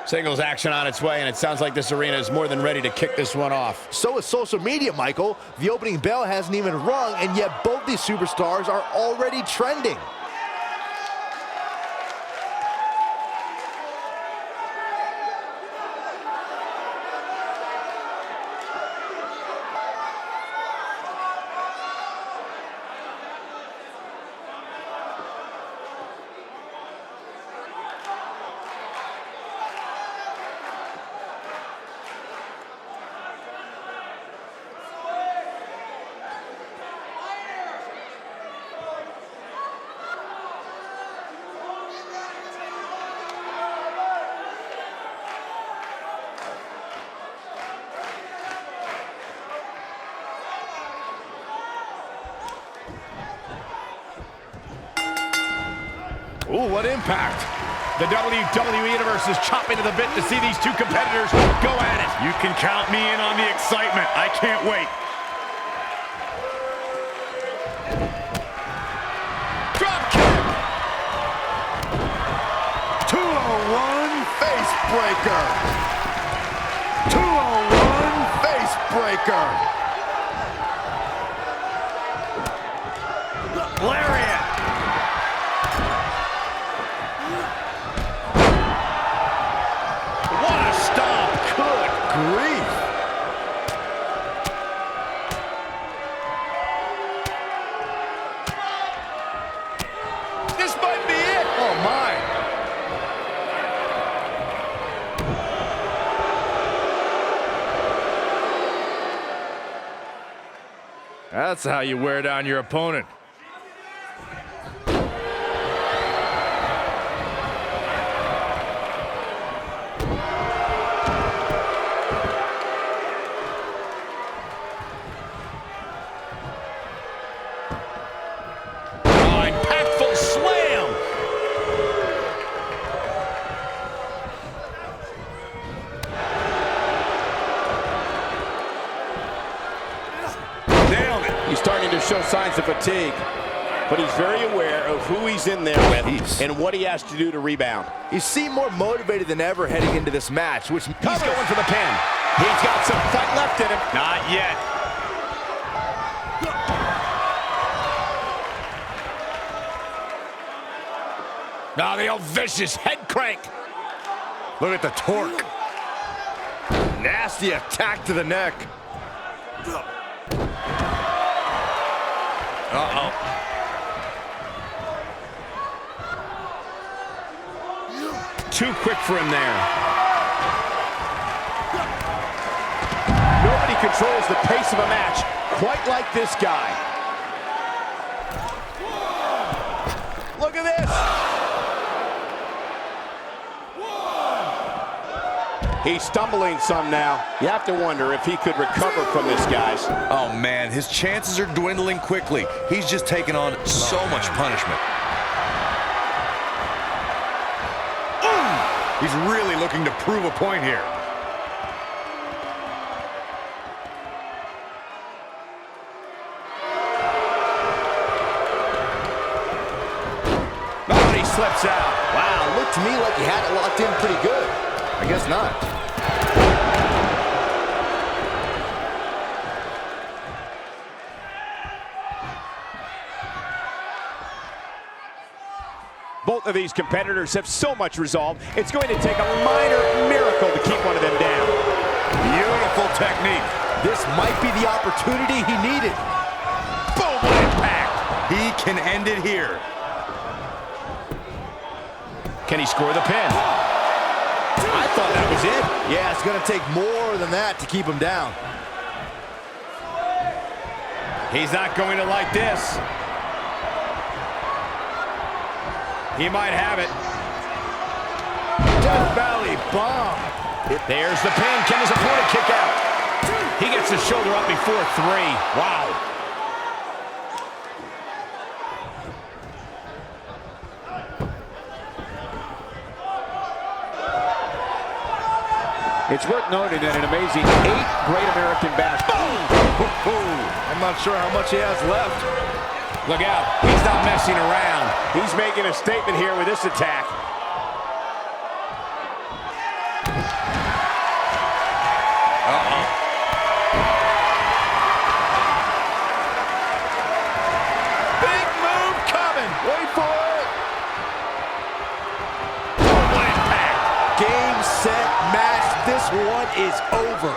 Singles action on its way, and it sounds like this arena is more than ready to kick this one off. So is social media, Michael. The opening bell hasn't even rung, and yet both these superstars are already trending. Ooh, what impact. The WWE Universe is chopping to the bit to see these two competitors go at it. You can count me in on the excitement. I can't wait. Drop kick. 201 face breaker. 201 face breaker. Lariat. What a stomp. Good Grief. This might be it. Oh my. That's how you wear down your opponent. Impactful slam. Nailed it. He's starting to show signs of fatigue, but he's very aware of who he's in there with and what he has to do to rebound. He seemed more motivated than ever heading into this match, which He's going for the pin. He's got some fight left in him. Not yet. Now the old vicious head crank. Look at the torque. Nasty attack to the neck. Uh-oh. Too quick for him there. Nobody controls the pace of a match quite like this guy. Look at this. He's stumbling some now. You have to wonder if he could recover from this, guys. Oh, man, his chances are dwindling quickly. He's just taken on so much punishment. He's really looking to prove a point here. Oh, he slips out. Wow, looked to me like he had it locked in pretty good. I guess not. Both of these competitors have so much resolve, it's going to take a minor miracle to keep one of them down. Beautiful technique. This might be the opportunity he needed. Boom, what impact. He can end it here. Can he score the pin? I thought that was it. Yeah, it's going to take more than that to keep him down. He's not going to like this. He might have it. Death Valley bomb. There's the pin. Can his opponent kick out? He gets the shoulder up before 3. Wow. It's worth noting that an amazing 8 Great American Bash. I'm not sure how much he has left. Look out. He's not messing around. He's making a statement here with this attack. Big move coming. Wait for it. What impact. Game, set, match. This one is over.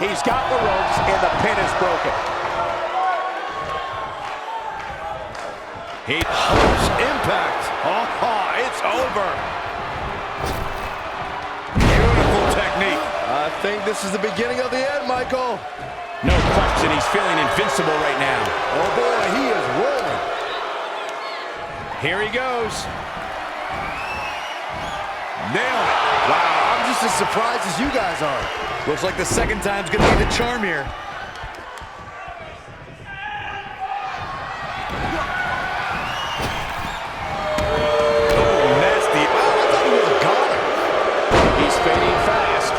He's got the ropes and the pin is broken. He hopes impact. Oh, it's over. Beautiful technique. I think this is the beginning of the end, Michael. No question, he's feeling invincible right now. Oh boy, he is rolling. Here he goes. Nailed it. Wow, I'm just as surprised as you guys are. Looks like the second time's gonna be the charm here. Nasty. Wow, I thought he would have got him. He's fading fast.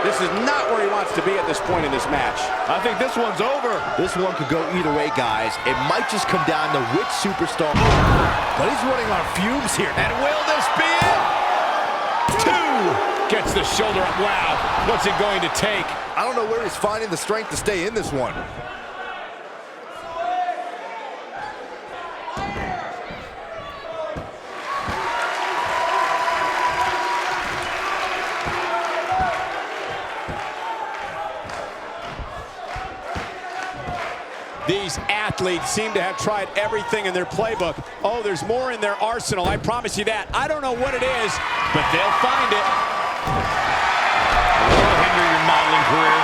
This is not where he wants to be at this point in this match. I think this one's over. This one could go either way, guys. It might just come down to which superstar. But he's running on fumes here. And will this be it? 2. Gets the shoulder up. Wow. What's it going to take? I don't know where he's finding the strength to stay in this one. These athletes seem to have tried everything in their playbook. Oh, there's more in their arsenal, I promise you that. I don't know what it is, but they'll find it. Will hinder your modeling career.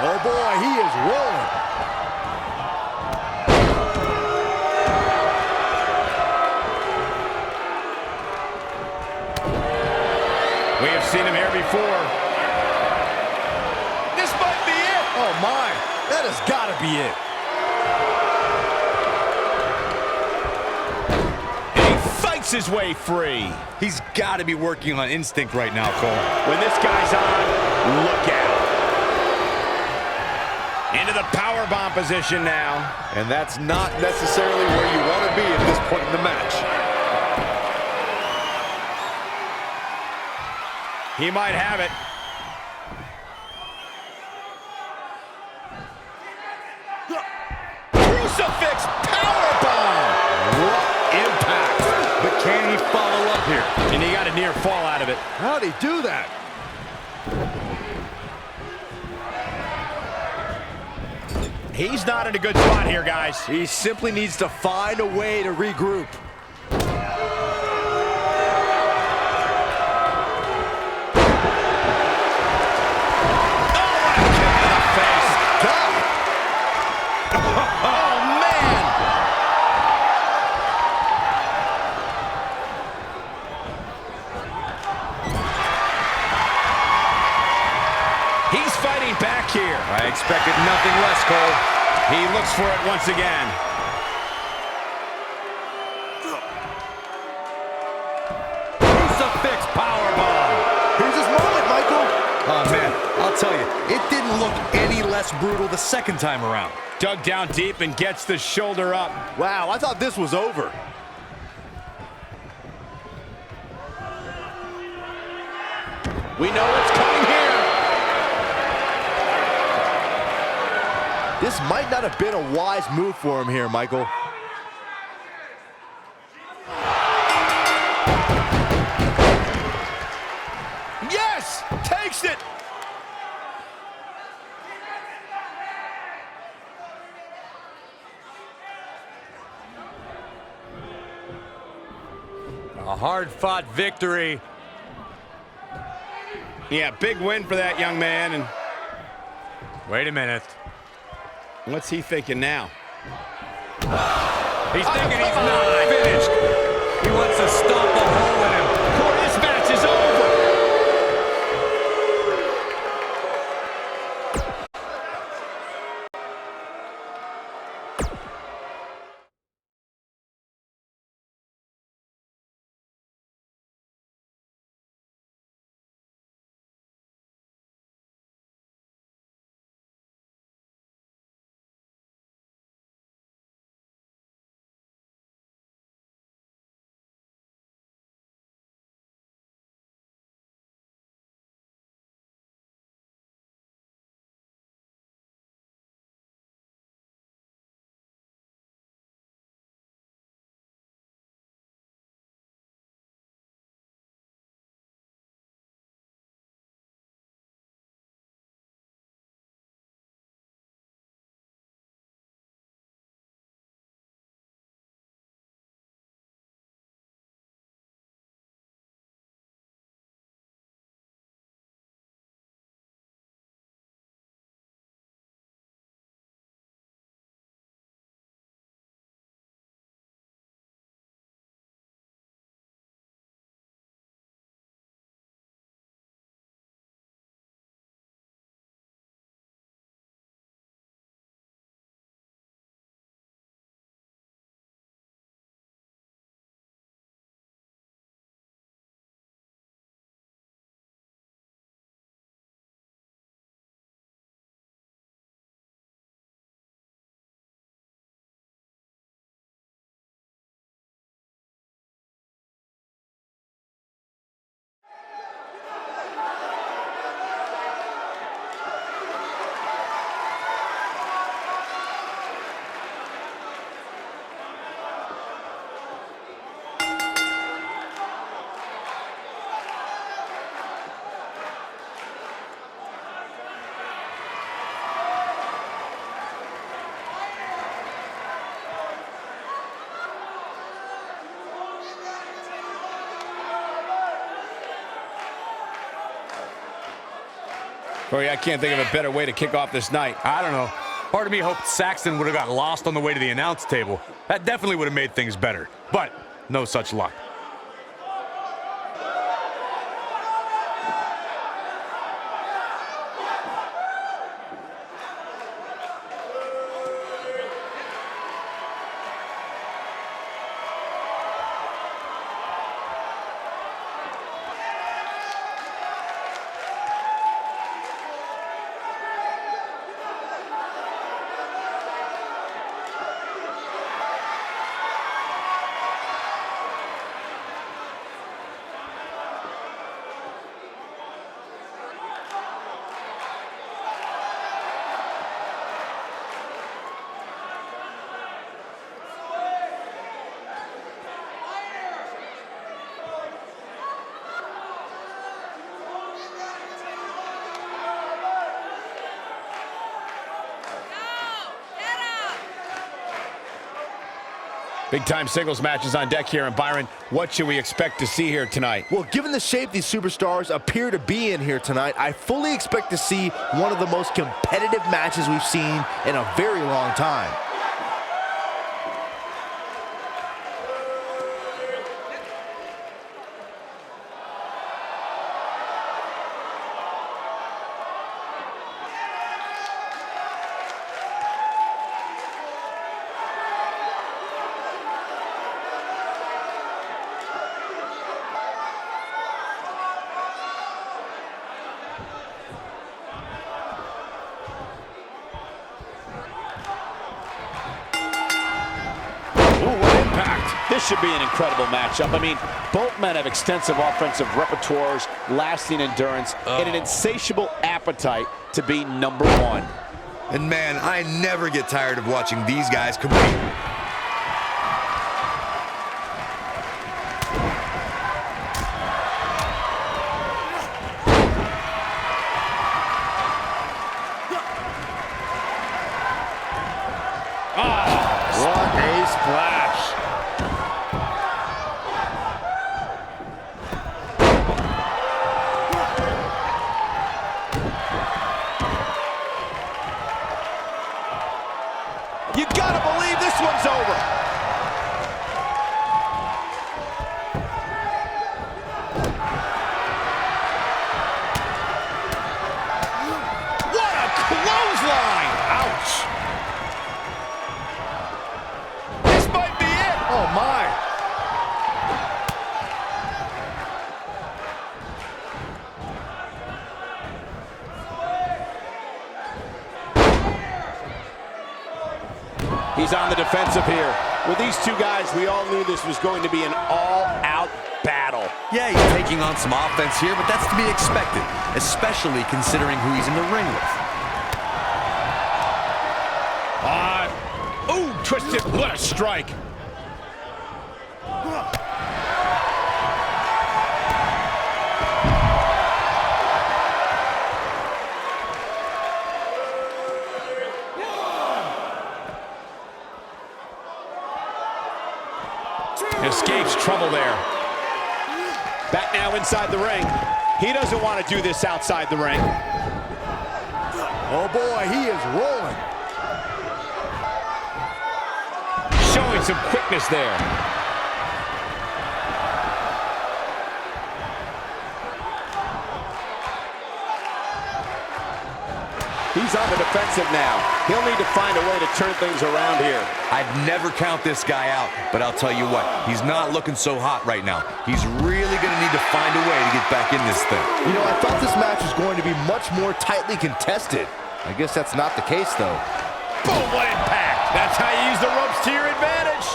Oh boy, he is rolling. We have seen him here before. This might be it. Oh my, that has got to be it. And he fights his way free. He's got to be working on instinct right now, Cole. When this guy's on, look out. Into the powerbomb position now. And that's not necessarily where you want to be at this point in the match. He might have it. Crucifix powerbomb. What impact. But can he follow up here? And he got a near fall out of it. How'd he do that? He's not in a good spot here, guys. He simply needs to find a way to regroup. He's fighting back here. I expected nothing less, Cole. He looks for it once again. Crucifix powerbomb. Here's his moment, Michael. Oh, man, I'll tell you, it didn't look any less brutal the second time around. Dug down deep and gets the shoulder up. Wow, I thought this was over. We know what's coming here. This might not have been a wise move for him here, Michael. Yes! Takes it! A hard-fought victory. Yeah, big win for that young man. And Wait a minute. what's he thinking now? He's thinking he's not finished. He wants to stomp a hole in him. Corey, this match is over. Corey, I can't think of a better way to kick off this night. I don't know. Part of me hoped Saxton would have got lost on the way to the announce table. That definitely would have made things better. But no such luck. Big-time singles matches on deck here, and Byron, what should we expect to see here tonight? Well, given the shape these superstars appear to be in here tonight, I fully expect to see one of the most competitive matches we've seen in a very long time. This should be an incredible matchup. I mean, both men have extensive offensive repertoires, lasting endurance, and an insatiable appetite to be number one. And man, I never get tired of watching these guys compete. What a splash. You gotta believe this one's over. What a clothesline! Ouch! This might be it! Oh, my! He's on the defensive here. With these two guys, we all knew this was going to be an all-out battle. Yeah, he's taking on some offense here, but that's to be expected, especially considering who he's in the ring with. Ooh, twisted. What a strike. Escapes trouble there. Back now inside the ring. He doesn't want to do this outside the ring. Oh boy, he is rolling. Showing some quickness there. He's on the defensive now. He'll need to find a way to turn things around here. I'd never count this guy out, but I'll tell you what, he's not looking so hot right now. He's really going to need to find a way to get back in this thing. You know, I thought this match was going to be much more tightly contested. I guess that's not the case, though. Boom, what impact! That's how you use the ropes to your advantage.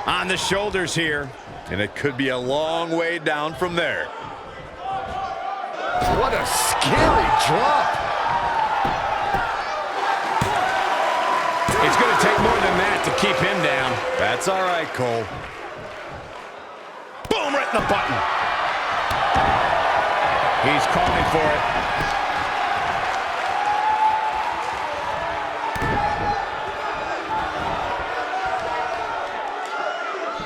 On the shoulders here. And it could be a long way down from there. What a scary drop. It's going to take more than that to keep him down. That's all right, Cole. Boom, right in the button. He's calling for it.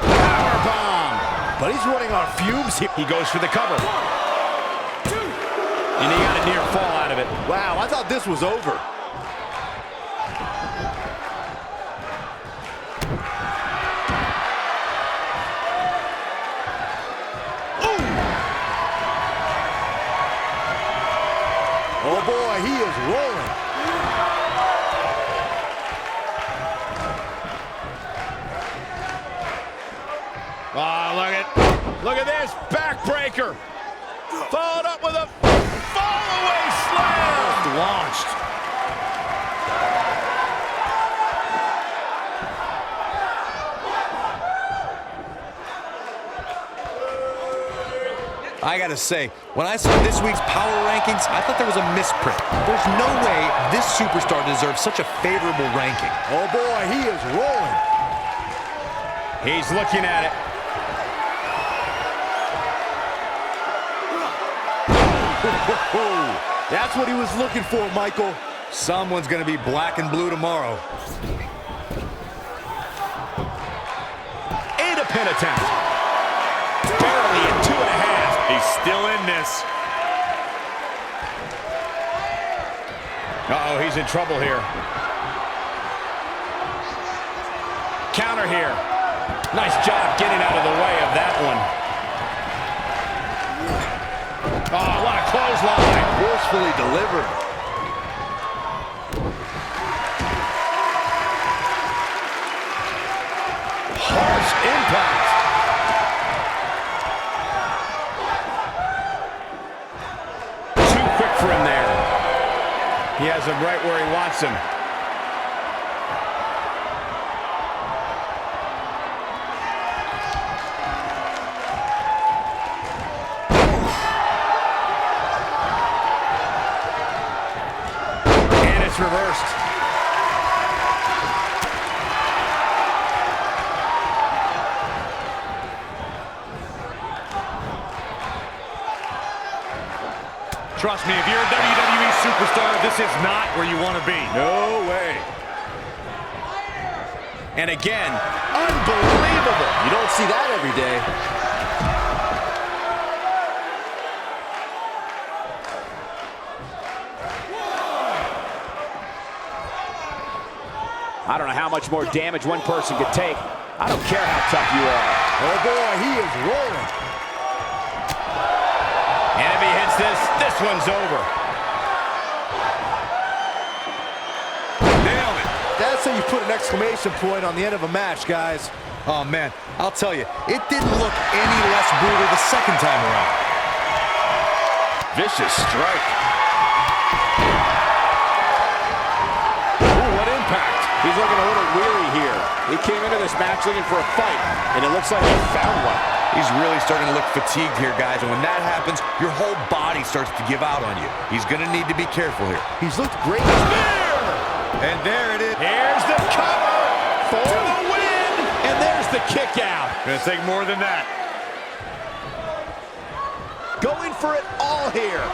Powerbomb. But he's running on fumes here. He goes for the cover. And he got a near fall out of it. Wow, I thought this was over. Oh boy, he is rolling. Oh, look at this backbreaker. Followed up with a fall-away slam. Launched. I gotta say, when I saw this week's power rankings, I thought there was a misprint. There's no way this superstar deserves such a favorable ranking. Oh boy, he is rolling. He's looking at it. That's what he was looking for, Michael. Someone's gonna be black and blue tomorrow. pin attempt. Barely at 2.5. He's still in this. Uh-oh, he's in trouble here. Counter here. Nice job getting out of the way of that one. Oh, what a clothesline. Forcefully delivered. Harsh impact. Too quick for him there. He has him right where he wants him. And it's reversed. Trust me, if you're a WWE superstar, this is not where you want to be. No way. And again, unbelievable. You don't see that every day. I don't know how much more damage one person could take. I don't care how tough you are. Oh boy, he is rolling. And if he hits this one's over. Nailed it. That's how you put an exclamation point on the end of a match, guys. Oh, man, I'll tell you, it didn't look any less brutal the second time around. Vicious strike. Ooh, what impact. He's looking a little weary here. He came into this match looking for a fight, and it looks like he found one. He's really starting to look fatigued here, guys, and when that happens, your whole body starts to give out on you. He's going to need to be careful here. He's looked great. And there it is. Here's the cover for the win. And there's the kick out. Gonna take more than that. Going for it all here.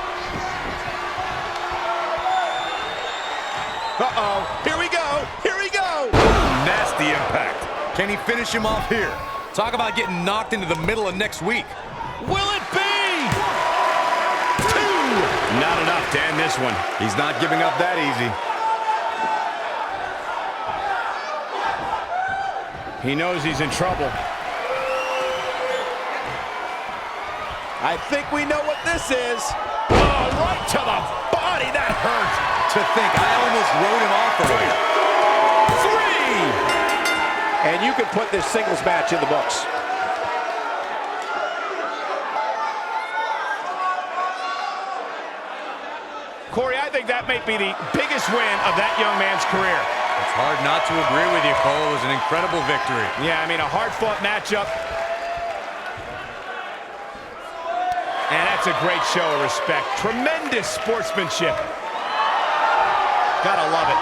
Uh-oh. Here we go. Here we go. Nasty impact. Can he finish him off here? Talk about getting knocked into the middle of next week. Will it be? 2. Not enough to end this one. He's not giving up that easy. He knows he's in trouble. I think we know what this is. Oh, right to the body. That hurt. To think, I almost wrote him off earlier. 3. And you can put this singles match in the books. Corey, I think that may be the biggest win of that young man's career. It's hard not to agree with you, Cole. It was an incredible victory. Yeah, I mean, a hard-fought matchup. And that's a great show of respect. Tremendous sportsmanship. Gotta love it.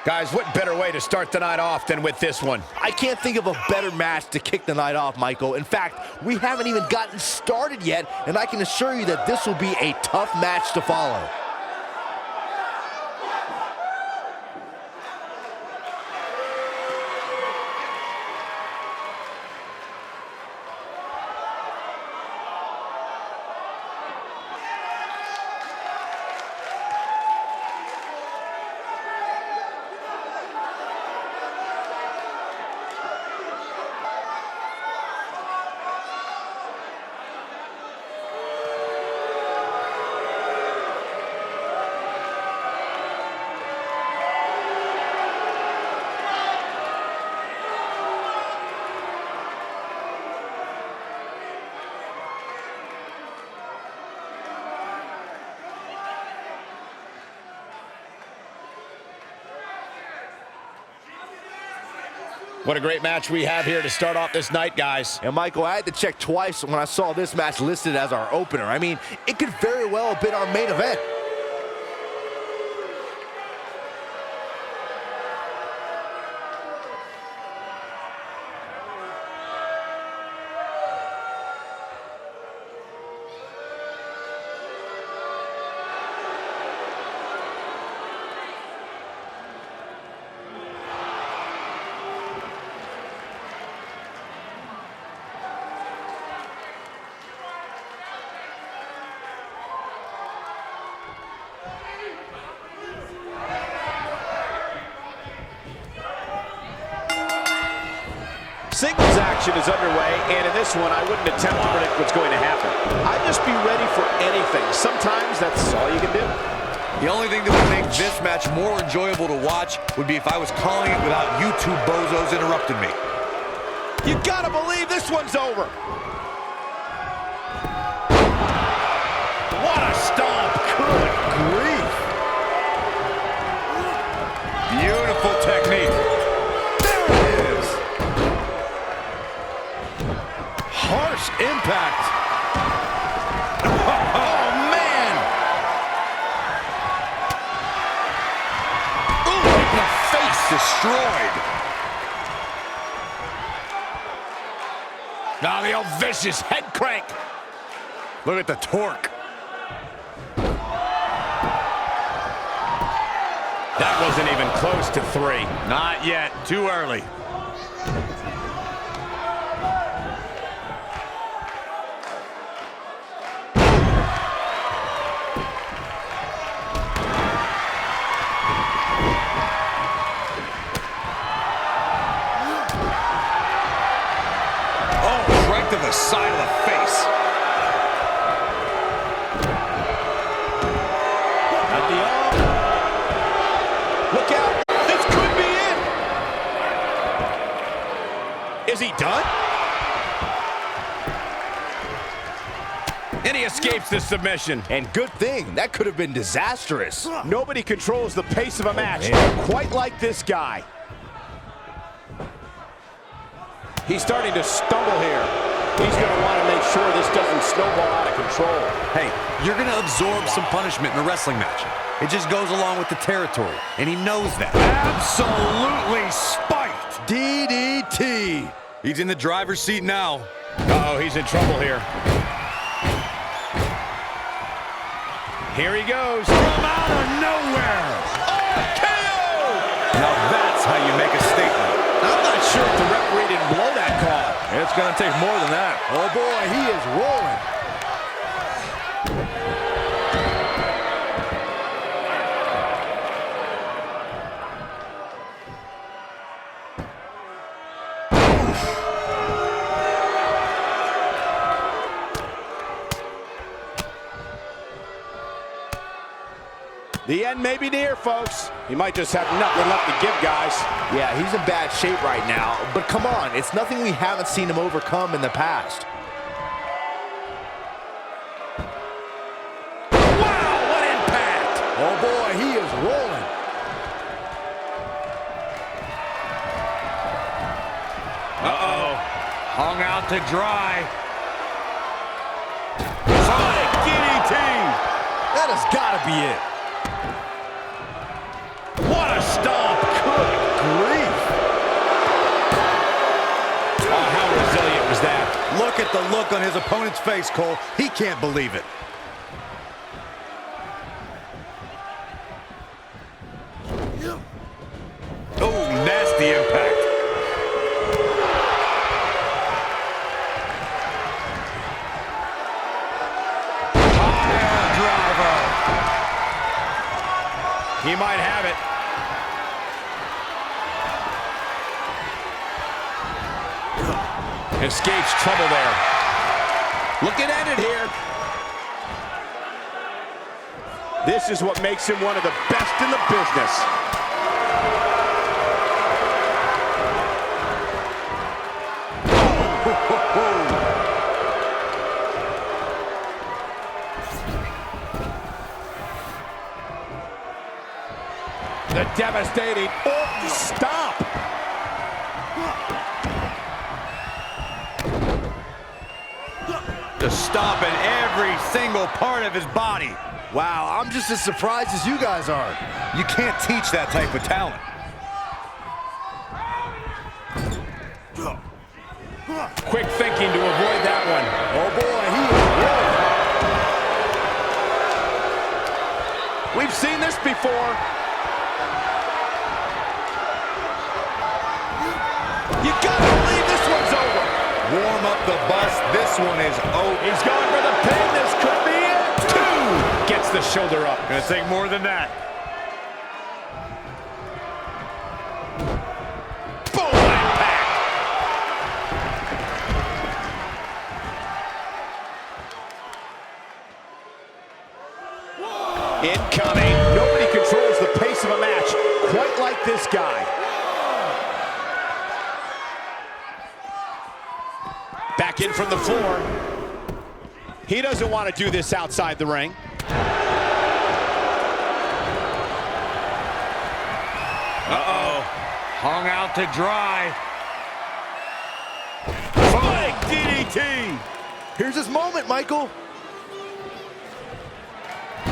Guys, what better way to start the night off than with this one? I can't think of a better match to kick the night off, Michael. In fact, we haven't even gotten started yet, and I can assure you that this will be a tough match to follow. What a great match we have here to start off this night, guys. And Michael, I had to check twice when I saw this match listed as our opener. I mean, it could very well have been our main event. Singles action is underway, and in this one, I wouldn't attempt to predict what's going to happen. I'd just be ready for anything. Sometimes that's all you can do. The only thing that would make this match more enjoyable to watch would be if I was calling it without you two bozos interrupting me. You gotta believe this one's over. What a stomp. Good grief. Beautiful technique. Harsh impact. Oh, man. Ooh, right in the face. Destroyed. Now the old vicious head crank. Look at the torque. That wasn't even close to 3. Not yet. Too early. To the side of the face. At the arm. Look out. This could be it. Is he done? And he escapes the submission. And good thing. That could have been disastrous. Nobody controls the pace of a match quite like this guy. He's starting to stumble here. He's going to want to make sure this doesn't snowball out of control. Hey, you're going to absorb some punishment in a wrestling match. It just goes along with the territory, and he knows that. Absolutely spiked. DDT. He's in the driver's seat now. Uh-oh, he's in trouble here. Here he goes. From out of nowhere. KO! Now that's how you make a statement. I'm not sure if the referee didn't blow that call. It's going to take more than that. Oh, boy, he is rolling. The end may be near, folks. He might just have nothing left to give, guys. Yeah, he's in bad shape right now. But come on, it's nothing we haven't seen him overcome in the past. Wow, what impact! Oh, boy, he is rolling. Uh-oh. Hung out to dry. Sonic DDT! That has got to be it. What a stomp! at the look on his opponent's face, Cole. He can't believe it. Oh, nasty impact. Pile driver. He might have it. Escapes trouble there. Looking at it here. This is what makes him one of the best in the business. The devastating stomp. Just stomping every single part of his body. Wow, I'm just as surprised as you guys are. You can't teach that type of talent. Quick thinking to avoid that one. Oh boy, he is rolling. We've seen this before. You gotta believe this one's over. Warm up the bus. This one is over. He's going for the pin. This could be it. 2. Gets the shoulder up. Gonna take more than that. Boom, impact. Incoming. Nobody controls the pace of a match quite like this guy. Back in from the floor. He doesn't want to do this outside the ring. Uh-oh. Hung out to dry. Big DDT. Here's his moment, Michael.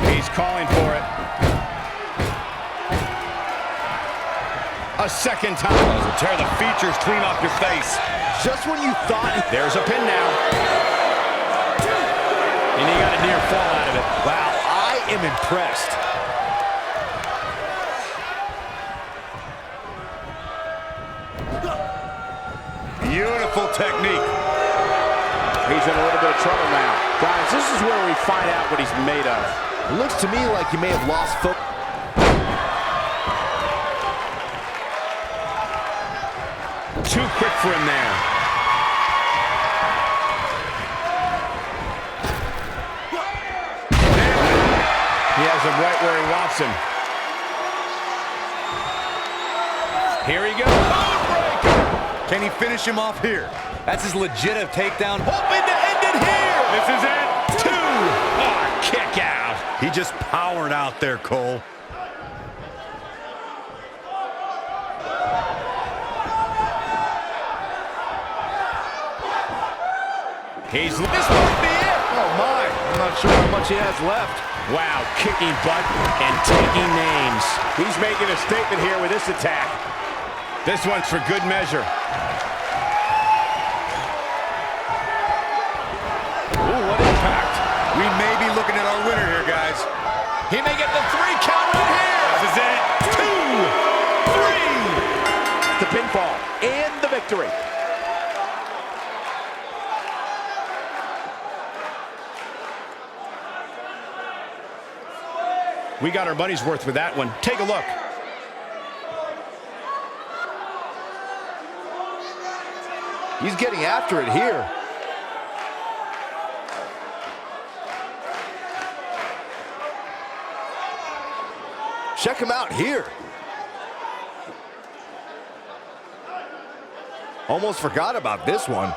He's calling for it. A second time. Tear the features clean off your face. Just when you thought... There's a pin now. And he got a near fall out of it. Wow, I am impressed. Beautiful technique. He's in a little bit of trouble now. Guys, this is where we find out what he's made of. It looks to me like he may have lost focus. Too quick for him there. He has him right where he wants him. Here he goes. Can he finish him off here? That's his legitimate takedown. Hoping to end it here. This is it. 2. Oh, kick out. He just powered out there, Cole. This might be it. Oh my, I'm not sure how much he has left. Wow, kicking butt and taking names. He's making a statement here with this attack. This one's for good measure. Ooh, what impact. We may be looking at our winner here, guys. He may get the 3 count right here. This is it. 2, 3. The pinfall and the victory. We got our money's worth with that one. Take a look. He's getting after it here. Check him out here. Almost forgot about this one.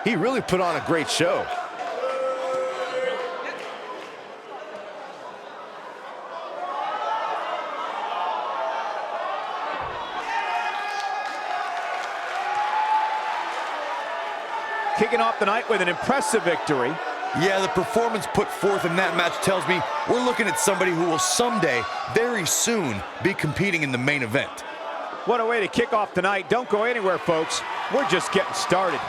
He really put on a great show. Kicking off the night with an impressive victory. Yeah, the performance put forth in that match tells me we're looking at somebody who will someday, very soon, be competing in the main event. What a way to kick off tonight. Don't go anywhere, folks. We're just getting started.